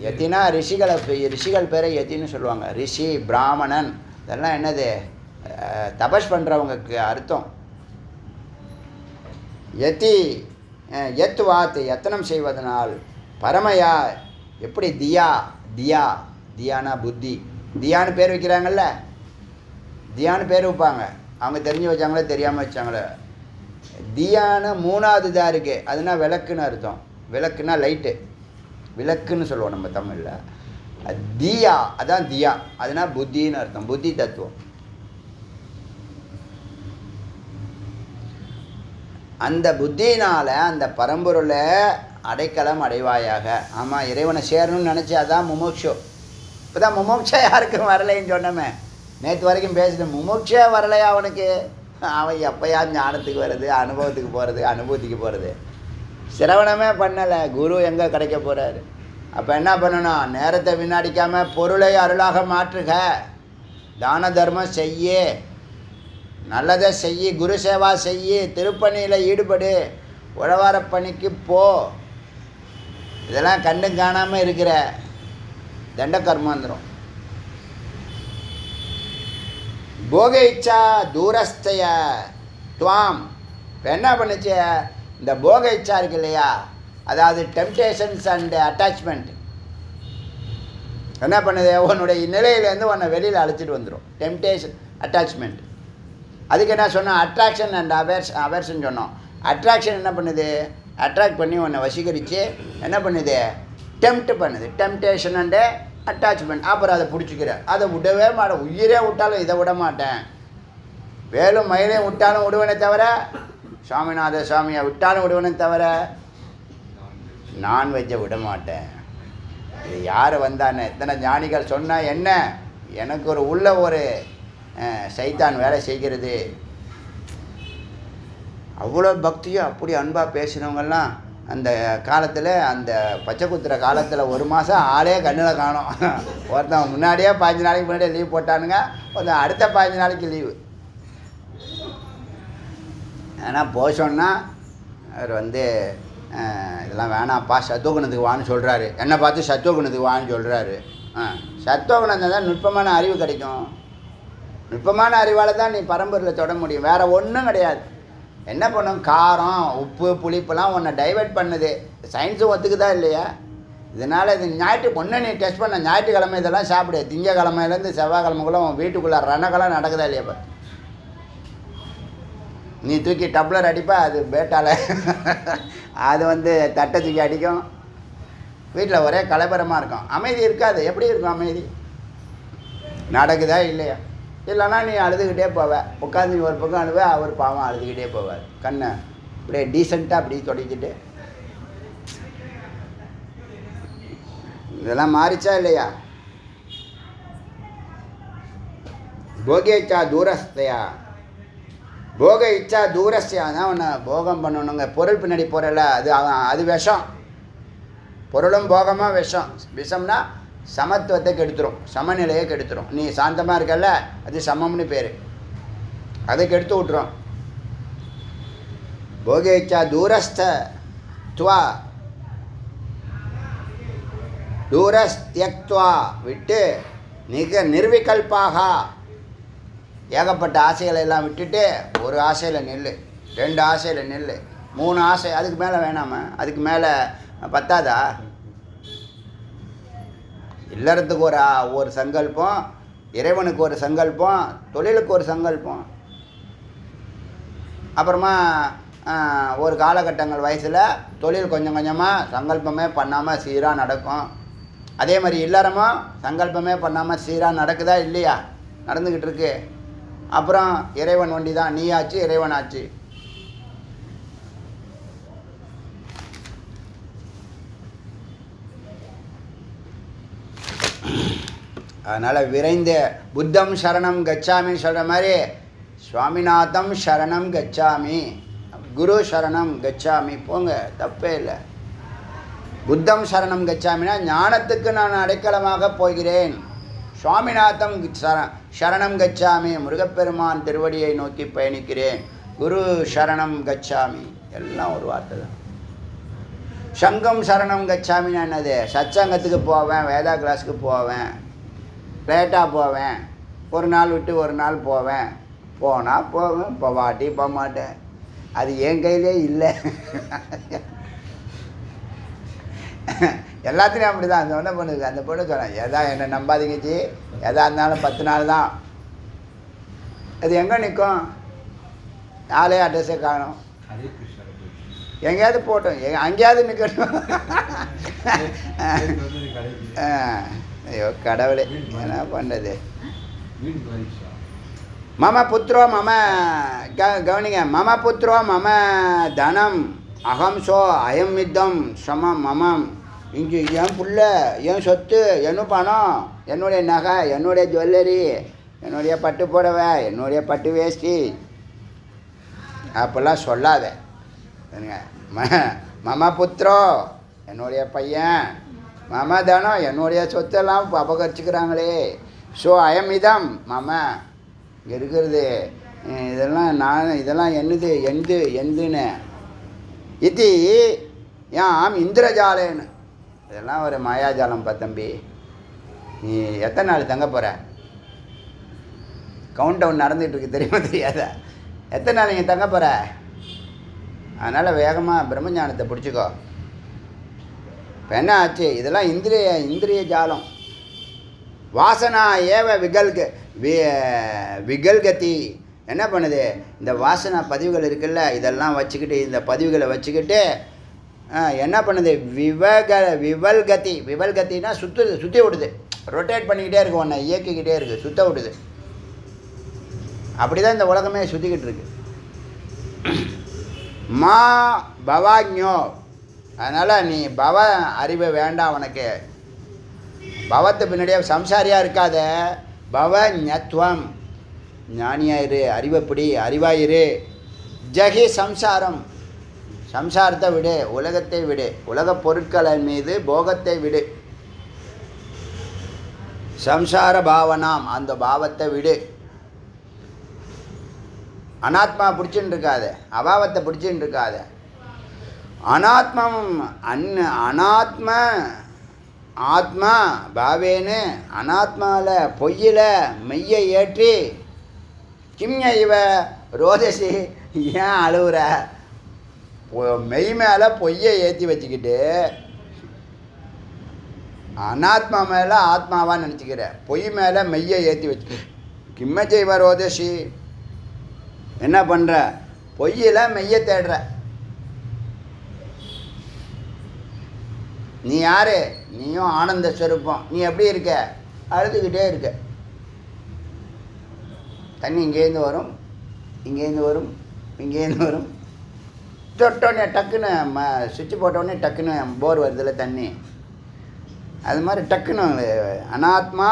யத்தினா ரிஷிகள் பேரை யத்தின்னு சொல்லுவாங்க. ரிஷி, பிராமணன், இதெல்லாம் என்னது? தபஸ் பண்ணுறவங்களுக்கு அர்த்தம். யதி யத்வாத், எத்தனம் செய்வதனால், பரமையா எப்படி தியானா புத்தி, தியான்னு பேர் வைக்கிறாங்கல்ல, தியான்னு பேர் வைப்பாங்க. அவங்க தெரிஞ்சு வச்சாங்களே தெரியாமல் வச்சாங்களே. தியான்னு 3வது தான் இருக்குது. அதுனா விளக்குன்னு அர்த்தம். விளக்குன்னா லைட்டு, விளக்குன்னு சொல்லுவோம் நம்ம தமிழில். தியா, அதான் தியா, அதுனா புத்தின்னு அர்த்தம், புத்தி தத்துவம். அந்த புத்தியினால் அந்த பரம்பொருளை அடைக்கலம் அடைவாயாக. ஆமாம், இறைவனை சேரணும்னு நினச்சி அதான் முமோக்ஷோ. இப்போ தான் முமோக்ஷா யாருக்கும் வரலைன்னு சொன்னோமே, நேற்று வரைக்கும் பேசிட்டேன். முமோக்ஷா வரலையா அவனுக்கு? அவன் எப்போயா ஞானத்துக்கு வர்றது, அனுபவத்துக்கு போகிறது, அனுபூதிக்கு போகிறது. சிரவணமே பண்ணலை, குரு எங்கே கிடைக்க போகிறாரு? அப்போ என்ன பண்ணணும்? நேரத்தை வீணடிக்காமல் பொருளை அருளாக மாற்றுக, தான தர்மம் செய்ய, நல்லதை செய்யி, குரு சேவா செய்யி, திருப்பணியில் ஈடுபடு, உழவார பணிக்கு போ. இதெல்லாம் கண்டு காணாமல் இருக்கிற தண்ட கர்மாந்திரம். போக இச்சா தூரஸ்தைய துவாம். இப்போ என்ன பண்ணுச்சு? இந்த போக இச்சா இருக்கு இல்லையா, அதாவது டெம்டேஷன்ஸ் அண்ட் அட்டாச்மெண்ட் என்ன பண்ணுது? உன்னுடைய நிலையிலேருந்து உன்னை வெளியில் அழைச்சிட்டு வந்துடும். Temptation, attachment. அதுக்கு என்ன சொன்னோம்? அட்ராக்ஷன் அண்ட் அவர்ஷன் சொன்னோம். அட்ராக்ஷன் என்ன பண்ணுது? அட்ராக்ட் பண்ணி உன்னை வசீகரித்து என்ன பண்ணுது? டெம்ப்ட் பண்ணுது. Temptation and attachment. அப்புறம் அதை பிடிச்சிக்கிற, அதை விடவே மாட்டேன். உயிரே விட்டாலும் இதை விட மாட்டேன். வேலும் மயிலையும் விட்டாலும் விடுவனே தவிர, சுவாமிநாத சுவாமியை விட்டாலும் விடுவனே தவிர நான்வெஜ்ஜை விட மாட்டேன். இது யார் வந்தானே? எத்தனை ஞானிகள் சொன்னால் என்ன? எனக்கு ஒரு உள்ள ஒரு சைத்தான் வேலை செய்கிறது. அவ்வளோ பக்தியும் அப்படி அன்பாக பேசினவங்கெல்லாம் அந்த காலத்தில், அந்த பச்சை குத்துற காலத்தில் 1 மாதம் ஆளே கண்ணில் காணோம். ஒருத்தன் முன்னாடியே 15 நாளைக்கு முன்னாடியே லீவ் போட்டானுங்க, ஒருத்தன் அடுத்த 15 நாளைக்கு லீவு. ஆனால் போஷோன்னா அவர் இதெல்லாம் வேணாப்பா, சத்துவகுணத்துக்கு வான்னு சொல்கிறாரு. என்னை பார்த்து சத்துவகுணத்துக்கு வான்னு சொல்கிறாரு. சத்துவகுணம் தான் நுட்பமான அறிவு கிடைக்கும். நுட்பமான அறிவால் தான் நீ பரம்பரையில் தொட முடியும். வேறு ஒன்றும் கிடையாது. என்ன பண்ணும்? காரம், உப்பு, புளிப்புலாம் உன்னை டைவெர்ட் பண்ணுது. சயின்ஸும் ஒத்துக்குதா இல்லையா? இதனால் இது ஒன்று நீ டெஸ்ட் பண்ண ஞாயிற்றுக்கிழமை இதெல்லாம் சாப்பிடு. திங்கக்கிழமையிலேருந்து செவ்வாய்க்கிழமைக்குள்ளே உன் வீட்டுக்குள்ளே ரணக்கெல்லாம் நடக்குதா இல்லையா? பார்த்து நீ தூக்கி டப்ளர் அடிப்பா, அது பேட்டால் அது தட்டை தூக்கி அடிக்கும். வீட்டில் ஒரே கலவரமாக இருக்கும், அமைதி இருக்காது. எப்படி இருக்கும் அமைதி? நடக்குதா இல்லையா? இல்லைன்னா நீ அழுதுகிட்டே போவ. உட்காந்து ஒரு பக்கம் அழுவ, அவர் பாவம் அழுதுகிட்டே போவார். கண்ணை அப்படியே டீசெண்டாக அப்படி தொடக்கிட்டு. இதெல்லாம் மாறிச்சா இல்லையா? போக இச்சா தூரஸ்தையா. போக இச்சா தூரஸ்தியா தான் உன்னை போகம் பண்ணணுங்க. பொருள் பின்னாடி போகிறல, அது விஷம். பொருளும் போகமாக விஷம். விஷம்னா சமத்துவத்தை கெடுத்துரும், சமநிலையை கெடுத்துரும். நீ சாந்தமாக இருக்கல, அது சமம்னு பேர். அதை கெடுத்து விட்டுரும். போகேச்சா தூரஸ்த துவா, தூரஸ்தியக்துவா விட்டு நிர்விகல்பாக, ஏகப்பட்ட ஆசைகளை எல்லாம் விட்டுட்டு ஒரு ஆசையில் நில்லு, 2 ஆசையில் நில்லு, 3 ஆசை. அதுக்கு மேலே வேணாமா? அதுக்கு மேலே பத்தாதா? இல்லறத்துக்கு ஒரு சங்கல்பம், இறைவனுக்கு ஒரு சங்கல்பம், தொழிலுக்கு ஒரு சங்கல்பம். அப்புறமா ஒரு காலகட்டங்கள் வயசில் தொழில் கொஞ்சம் கொஞ்சமாக சங்கல்பமே பண்ணாமல் சீராக நடக்கும். அதே மாதிரி இல்லறமும் சங்கல்பமே பண்ணாமல் சீராக நடக்குதா இல்லையா? நடந்துக்கிட்டு இருக்கு. அப்புறம் இறைவன் ஒண்டி தான். நீ ஆச்சு, இறைவன் ஆச்சு. அதனால் விரைந்த புத்தம் சரணம் கச்சாமின்னு சொல்கிற மாதிரி சுவாமிநாதம் சரணம் கச்சாமி, குரு சரணம் கச்சாமி போங்க, தப்பே இல்லை. புத்தம் சரணம் கச்சாமினா ஞானத்துக்கு நான் அடைக்கலமாக போகிறேன். சுவாமிநாதம் சரணம் கச்சாமி, முருகப்பெருமான் திருவடியை நோக்கி பயணிக்கிறேன். குரு சரணம் கச்சாமி, எல்லாம் ஒரு வார்த்தை தான். சங்கம் சரணம் கச்சாமின்னா என்னது? சத்சங்கத்துக்கு போவேன், வேதா கிளாஸுக்கு போவேன், லேட்டாக போவேன், ஒரு நாள் விட்டு ஒரு நாள் போவேன். போனால் போவேன், போவாட்டி போக மாட்டேன். அது என் கையிலே இல்லை. எல்லாத்துலேயும் அப்படி தான். அந்த ஒன்றை பண்ணுது, அந்த பொண்ணு சொன்னேன், எதா என்னை நம்பாதீங்கச்சி, எதா இருந்தாலும் 10 நாள் தான். அது எங்கே நிற்கும்? நாளே அட்ரஸே காணும். எங்கேயாவது போட்டோம், அங்கேயாவது நிற்கணும். ஐயோ கடவுளே, என்ன பண்ணுறது? மம புத்திரோ மம கவனிங்க, மம புத்திரோ மம தனம் அகம் சோ அயம் மித்தம் சமம் மமம். இங்கே என் புள்ள, என் சொத்து, என்ன பணம், என்னுடைய நகை, என்னுடைய ஜுவல்லரி, என்னுடைய பட்டு புடவை, என்னுடைய பட்டு வேஷ்டி அப்போல்லாம் சொல்லாத. மம புத்திரோ என்னுடைய பையன், மம தனம் என்னுடைய சொத்தெல்லாம் அபகரிச்சுக்கிறாங்களே, ஸோ அயமிதம் மம இருக்கிறது இதெல்லாம் என்னது எந்துன்னு இது யாம் இந்திரஜாலேன்னு. இதெல்லாம் ஒரு மாயாஜாலம் தம்பி. நீ எத்தனை நாள் தங்க போகிற? கவுண்ட் டவுன் நடந்துகிட்ருக்கு, தெரியுமா தெரியாதா? எத்தனை நாள் நீங்கள் தங்க போகிற? அதனால் வேகமாக பிரம்மஞானத்தை பிடிச்சிக்கோ. இப்போ என்ன ஆச்சு? இதெல்லாம் இந்திரிய ஜாலம். வாசனா ஏவ விகல்கதி என்ன பண்ணுது? இந்த வாசனா பதிவுகள் இருக்குல்ல, இதெல்லாம் வச்சுக்கிட்டு, இந்த பதிவுகளை வச்சுக்கிட்டு என்ன பண்ணுது? விவல்கதி. விவல்கத்தின்னா சுற்றி விடுது, ரொட்டேட் பண்ணிக்கிட்டே இருக்கு, ஒன்றை இயக்கிக்கிட்டே இருக்குது, சுத்த விடுது. அப்படி தான் இந்த உலகமே சுற்றிக்கிட்டு இருக்கு. மா பவாஜ்ஞோ, அதனால் நீ பவ அறிவை வேண்டாம் உனக்கு. பவத்து பின்னாடியே சம்சாரியாக இருக்காத. பவ ஞத்வம், ஞானியாயிரு, அறிவைப்படி அறிவாயிரு. ஜகி சம்சாரம், சம்சாரத்தை விடு, உலகத்தை விடு, உலகப் பொருட்களின் மீது போகத்தை விடு. சம்சார பாவனாம், அந்த பாவத்தை விடு. அனாத்மா பிடிச்சின்னு இருக்காத, அபாவத்தை பிடிச்சின்னு இருக்காத. அனாத்மம் அனாத்ம ஆத்மா பாவேன்னு அனாத்மாவில் பொய்யில் மெய்யை ஏற்றி கிம்ய இவ ரோதசி, ஏன் அழுவுற? மெய் மேலே பொய்யை ஏற்றி வச்சுக்கிட்டு அனாத்மா மேலே ஆத்மாவான்னு நினச்சிக்கிற, பொய் மேலே மெய்யை ஏற்றி வச்சு கிம்ம செய்வ ரோதசி. என்ன பண்ணுற? பொய்யில் மெய்யை தேடுற. நீ யார்? நீயும் ஆனந்த ஸ்வரூபம். நீ எப்படி இருக்க? அழுதுகிட்டே இருக்க. தண்ணி இங்கேருந்து வரும், இங்கேருந்து வரும், இங்கேருந்து வரும். தொட்டோடனே டக்குன்னு சுவிட்ச் போட்டோடனே டக்குன்னு போர் வருதில்ல தண்ணி, அது மாதிரி டக்குன்னு அனாத்மா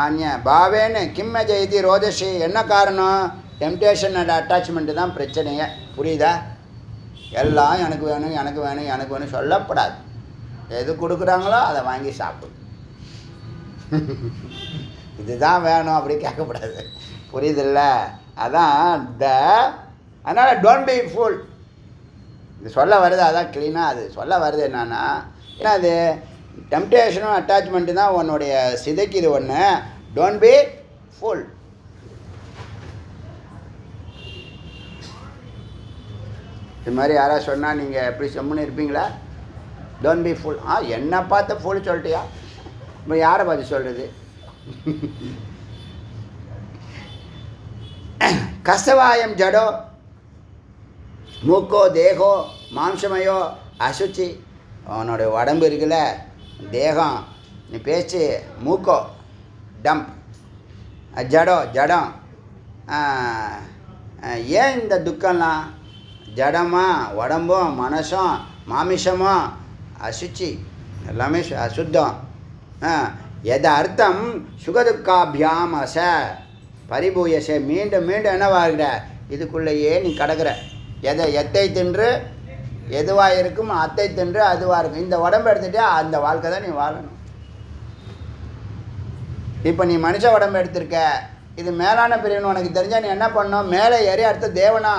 ஆன்ய பாவேன்னு கிம்ம ஜெயதி ரோதஷி. என்ன காரணம்? டெம்டேஷன் அண்ட் அட்டாச்மெண்ட்டு தான் பிரச்சனையே. புரியுதா? எல்லாம் எனக்கு வேணும், எனக்கு வேணும், எனக்கு வேணும் சொல்லப்படாது. எது கொடுக்குறாங்களோ அதை வாங்கி சாப்பிடு. இதுதான் வேணும் அப்படி கேட்கக்கூடாது. புரியுதில்ல? அதான் அதனால் டோன்ட் பி ஃபுல். இது சொல்ல வருது, அதான் க்ளீனாக அது சொல்ல வருது. என்னன்னா ஏன்னா அது டெம்டேஷனும் அட்டாச்மெண்ட்டு தான் உன்னுடைய சிதைக்குது ஒன்று. Don't be full. இது மாதிரி யாராவது சொன்னால் நீங்கள் எப்படி செம்முன்னு இருப்பீங்களா? Don't be full. என்னை பார்த்து ஃபுல் சொல்லிட்டியா? இப்போ யாரை பார்த்து சொல்கிறது? கசவாயம் ஜடோ மூக்கோ தேகோ மாம்சமயோ அசுச்சி. அவனுடைய உடம்பு இருக்குல்ல, தேகம், நீ பேச்சு, மூக்கோ டம்ப், ஜடோ ஜடம். ஏன் இந்த துக்கம்லாம்? ஜடமா உடம்பும் மனசும் மாமிசமும் அசுச்சி, எல்லாமே அசுத்தம். எதை அர்த்தம்? சுகதுக்காபியாம் அச பரிபூயசே. மீண்டும் மீண்டும் என்னவாகிற? இதுக்குள்ளேயே நீ கிடக்கிற. எத்தை தின்று எதுவாக இருக்கும், அத்தை தின்று அதுவாக இருக்கும். இந்த உடம்பு எடுத்துகிட்டே அந்த வாழ்க்கை தான் நீ வாழணும். இப்போ நீ மனுஷ உடம்பு எடுத்திருக்க, இது மேலான பிரிவுன்னு உனக்கு தெரிஞ்சால் நீ என்ன பண்ணணும்? மேலே ஏறி அடுத்த தேவனா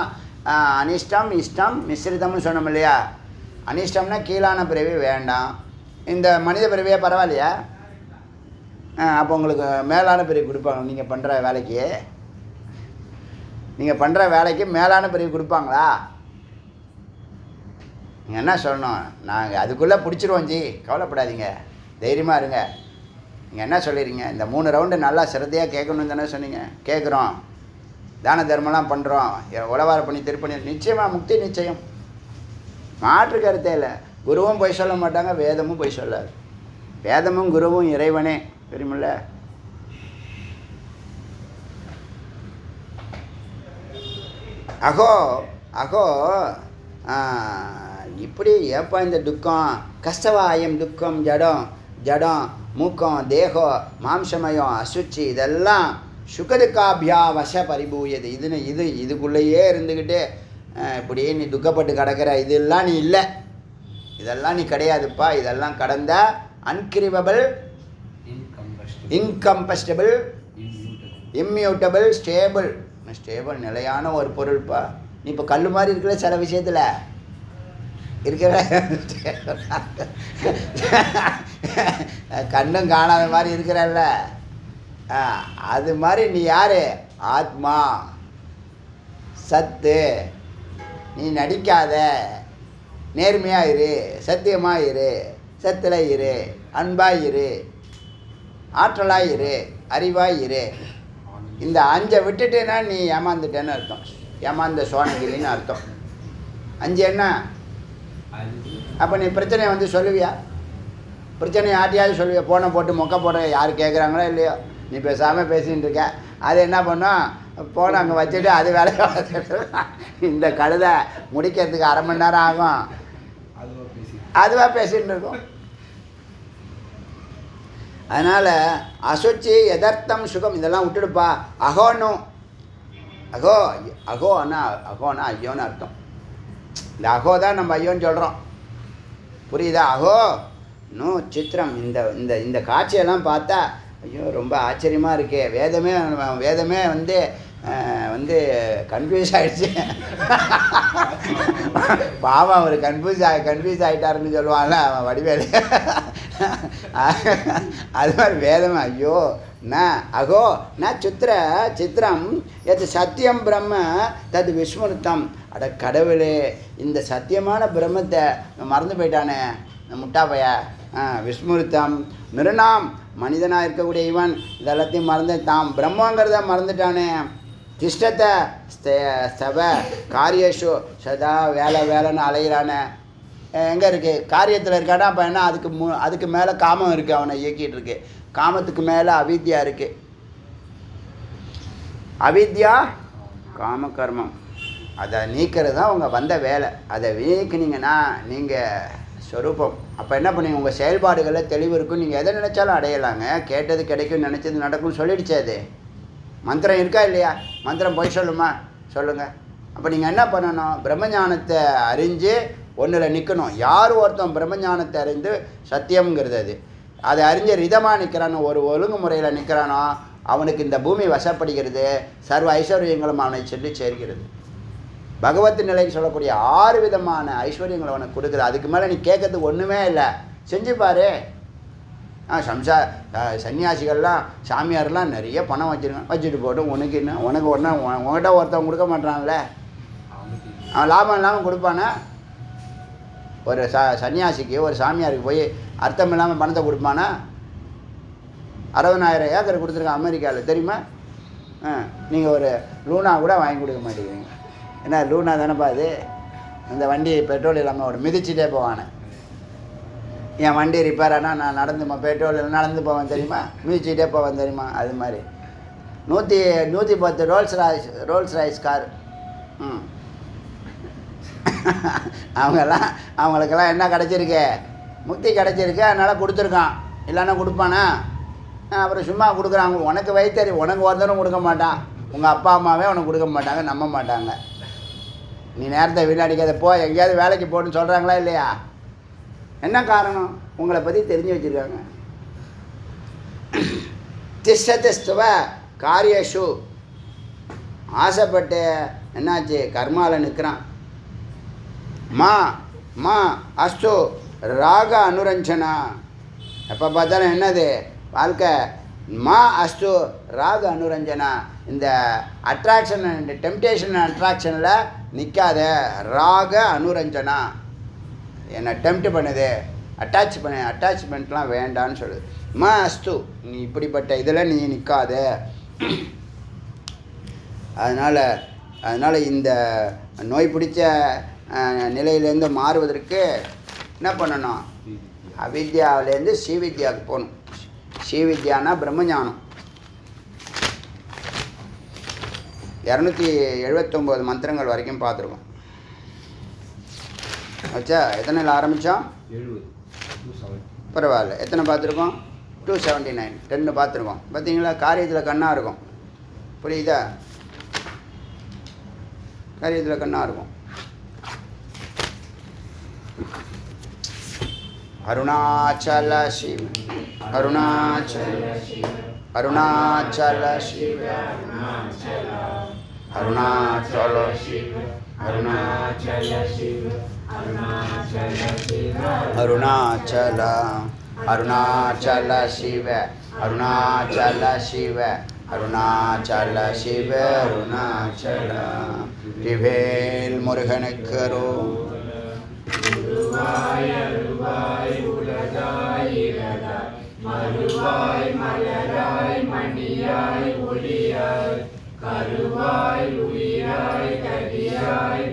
அனிஷ்டம் இஷ்டம் மிஸ்ரிதம்னு சொன்னோம் இல்லையா? அனிஷ்டம்னா கீழான பிறவி வேண்டாம். இந்த மனித பிறவியே பரவாயில்லையா? அப்போ உங்களுக்கு மேலான பிறவி கொடுப்பாங்க. நீங்கள் பண்ணுற வேலைக்கு, நீங்கள் பண்ணுற வேலைக்கு மேலான பிறவி கொடுப்பாங்களா? நீங்கள் என்ன சொல்லணும்? நாங்கள் அதுக்குள்ளே பிடிச்சிருவோம் ஜி, கவலைப்படாதீங்க, தைரியமாக இருங்க. நீங்கள் என்ன சொல்லிடுறீங்க? இந்த 3 ரவுண்டு நல்லா சிரத்தையாக கேட்கணுன்னு தானே சொன்னீங்க. கேட்குறோம், தான தர்மம்லாம் பண்ணுறோம், உழவார பண்ணி திருப்பணி, நிச்சயமாக முக்தி நிச்சயம், மாற்று கருத்தே இல்லை. குருவும் போய் சொல்ல மாட்டாங்க, வேதமும் போய் சொல்லாது. வேதமும் குருவும் இறைவனே, தெரியுமில்ல? அகோ அகோ இப்படி ஏப்பா இந்த துக்கம் கஷ்டவாயம் துக்கம் ஜடம் ஜடம் மூக்கம் தேகம் மாம்சமயம் அசுச்சி இதெல்லாம் சுகதுக்காபியா வச பரிபூயது இதுக்குள்ளேயே இருந்துக்கிட்டு இப்படியே நீ துக்கப்பட்டு கிடக்கிற இதெல்லாம் நீ இல்லை, இதெல்லாம் நீ கிடையாதுப்பா. இதெல்லாம் கடந்த அன்கிரிவபிள், இன்கம்பஸ்டபிள், இம்மியூட்டபிள், ஸ்டேபிள். ஸ்டேபிள் நிலையான ஒரு பொருள்ப்பா. நீ இப்போ கல் மாதிரி இருக்கிற சில விஷயத்தில் இருக்கிற கண்ணும் காணாத மாதிரி இருக்கிறல்ல, அது மாதிரி நீ யார்? ஆத்மா, சத்து. நீ நடிக்காத, நேர்மையாக இரு, சத்தியமாக இரு, சத்தில் இரு, அன்பாக இரு, ஆற்றலாக இரு, அறிவாக இரு. இந்த 5 விட்டுட்டேன்னா நீ ஏமாந்துட்டேன்னு அர்த்தம். ஏமாந்த சோனகிரின்னு அர்த்தம். 5 என்ன? அப்போ நீ பிரச்சனையை வந்து சொல்லுவியா? பிரச்சனையை ஆட்டியாவது சொல்லுவியா? போனை போட்டு மொக்க போட யார் கேட்குறாங்களோ இல்லையோ, நீ பேசாமல் பேசிகிட்டு இருக்க. அது என்ன பண்ணோம்? போனை அங்கே வச்சுட்டு அது வேலையை இந்த கழுதை முடிக்கிறதுக்கு 1/2 மணி நேரம் ஆகும், அதுவாக பேசிகிட்டு இருக்கும். அதனால் அசுச்சி எதர்த்தம் சுகம் இதெல்லாம் விட்டுடுப்பா. அகோன்னும் அகோ அகோன்னா ஐயோன்னு அர்த்தம். இந்த அகோ தான் நம்ம ஐயோன்னு சொல்கிறோம், புரியுதா? அகோ இன்னும் சித்திரம். இந்த காட்சியெல்லாம் பார்த்தா ஐயோ ரொம்ப ஆச்சரியமாக இருக்கே. வேதமே வந்து கன்ஃபியூஸ் ஆகிடுச்சு. பாவம் அவர் கன்ஃபியூஸ் ஆகிட்டாருன்னு சொல்லுவான்ல அவன் வடிவேலு. அது மாதிரி வேதமே ஐயோ அகோ சித்திரம் எது சத்தியம் பிரம்ம தது விஸ்மிருத்தம். அட கடவுளே, இந்த சத்தியமான பிரம்மத்தை மறந்து போயிட்டானே முட்டாப்பைய. விஸ்மிருத்தம் நிருணாம், மனிதனாக இருக்கக்கூடிய இவன் இதெல்லாத்தையும் மறந்து தாம் பிரம்மங்கிறத மறந்துட்டானே. திஷ்டத்தை ஸ்தவ காரியேஷு சதா வேலைன்னு அலைகிறானே. எங்கே இருக்குது? காரியத்தில் இருக்கானா? அப்போ என்ன? அதுக்கு மேலே காமம் இருக்குது, அவனை இயக்கிட்டு இருக்கு. காமத்துக்கு மேலே அவித்யா இருக்குது. அவித்யா காம கர்மம், அதை நீக்கிறது தான் உங்கள் வந்த வேலை. அதை நீக்கினீங்கன்னா நீங்கள் ஸ்வரூபம். அப்போ என்ன பண்ணுவீங்க? உங்கள் செயல்பாடுகளில் தெளிவு இருக்கும். நீங்கள் எதை நினச்சாலும் அடையலாங்க. கேட்டது கிடைக்கும், நினச்சது நடக்கும்னு சொல்லிடுச்சு. அது மந்திரம் இருக்கா இல்லையா? மந்திரம் போய் சொல்லுமா? சொல்லுங்கள். அப்போ நீங்கள் என்ன பண்ணணும்? பிரம்மஞானத்தை அறிஞ்சு ஒன்றில் நிற்கணும். யார் ஒருத்தன் பிரம்மஞானத்தை அறிந்து சத்தியம்ங்கிறது அதை அறிஞ்ச ரிதமாக நிற்கிறானோ, ஒரு ஒழுங்குமுறையில் நிற்கிறானோ, அவனுக்கு இந்த பூமி வசப்படுகிறது, சர்வ ஐஸ்வர்யங்களும் அவனை சொல்லி சேர்க்கிறது. பகவத் நிலைன்னு சொல்லக்கூடிய 6 விதமான ஐஸ்வர்யங்களை அவனுக்கு கொடுக்குது. அதுக்கு மேலே நீ கேட்கறதுக்கு ஒன்றுமே இல்லை. செஞ்சு பாரு. சன்னியாசிகள்லாம் சாமியார்லாம் நிறைய பணம் வச்சுட்டு போட்டும். உனக்கு என்ன? உனக்கு ஒன்றா உங்கள்கிட்ட ஒருத்தவங்க கொடுக்க மாட்டான்ல, அவன் லாபம் இல்லாமல் கொடுப்பானே. ஒரு சன்னியாசிக்கு ஒரு சாமியாருக்கு போய் அர்த்தம் இல்லாமல் பணத்தை கொடுப்பானா? 60,000 ஏக்கர் கொடுத்துருக்கான் அமெரிக்காவில், தெரியுமா? நீங்கள் ஒரு லூனா கூட வாங்கி கொடுக்க மாட்டேங்கிறீங்க. என்ன லூனா தானேப்பா அது? இந்த வண்டி பெட்ரோல் இல்லாமல் ஒரு மிதிச்சுட்டே போவானே. என் வண்டி ரிப்பேர் ஆனால் நான் பெட்ரோல் நடந்து போவேன் தெரியுமா? மிதிச்சுட்டே போவேன் தெரியுமா? அது மாதிரி 110 ரோல்ஸ் ராய்ஸ் கார். அவங்களுக்கெல்லாம் என்ன கிடச்சிருக்கு? முக்தி கிடச்சிருக்கு, அதனால் கொடுத்துருக்கான். இல்லைன்னா கொடுப்பானா? அப்புறம் சும்மா கொடுக்குறாங்க. உனக்கு வைத்தறி, உனக்கு ஒருத்தரும் கொடுக்க மாட்டான். உங்கள் அப்பா அம்மாவே உனக்கு கொடுக்க மாட்டாங்க, நம்ப மாட்டாங்க. நீ நேரத்தை வீணடிக்காத, போ எங்கேயாவது வேலைக்கு போன்னு சொல்கிறாங்களா இல்லையா? என்ன காரணம்? உங்களை பற்றி தெரிஞ்சு வச்சுருக்காங்க. திஷ்டஸ்துவ காரியேஷு, ஆசைப்பட்டு என்னாச்சு? கர்மாவில் நிற்கிறான். மா அஸ்து ராக அனுரஞ்சனா. எப்போ பார்த்தாலும் என்னது வாழ்க்கை? மா அஸ்து ராக அனுரஞ்சனா. இந்த அட்ராக்ஷன், இந்த டெம்டேஷன் அட்ராக்ஷனில் நிற்காத. ராக அனுரஞ்சனா, என்னை டெம்ப்ட் பண்ணுது, அட்டாச்மெண்ட்லாம் வேண்டான்னு சொல்லுது. மா அஸ்து, நீ இப்படிப்பட்ட இதில் நீ நிற்காத. அதனால் இந்த நோய் பிடிச்ச நிலையிலேருந்து மாறுவதற்கு என்ன பண்ணணும்? அவித்யாவிலேருந்து ஸ்ரீவித்யாவுக்கு போகணும். ஸ்ரீவித்யானா பிரம்மஞானம். 279 மந்திரங்கள் வரைக்கும் பார்த்துருக்கோம். ஆச்சா? எத்தனையில் ஆரம்பித்தோம்? 70. பரவாயில்ல. எத்தனை பார்த்துருக்கோம்? 279. 10 பார்த்துருக்கோம். பார்த்தீங்களா? காரியத்தில் கண்ணாக இருக்கும். புரியுதா? காரியத்தில் கண்ணாக இருக்கும். அருணாச்சல சிவ அருணாச்சல அருணாச்சல சிவ அருணாச்சல சிவ அருணாச்சல சிவ அருணாச்சல அருணாச்சல சிவ அருணாச்சல சிவ அருணாச்சல சிவ அருணாச்சல திவேல் முருகனுக்கரோ உருவாய் அருவாய் உலகாய் இலகாய் மறுவாய் மலராய் மணியாய் ஒளியாய் கருவாய் உயிராய் கதியாய்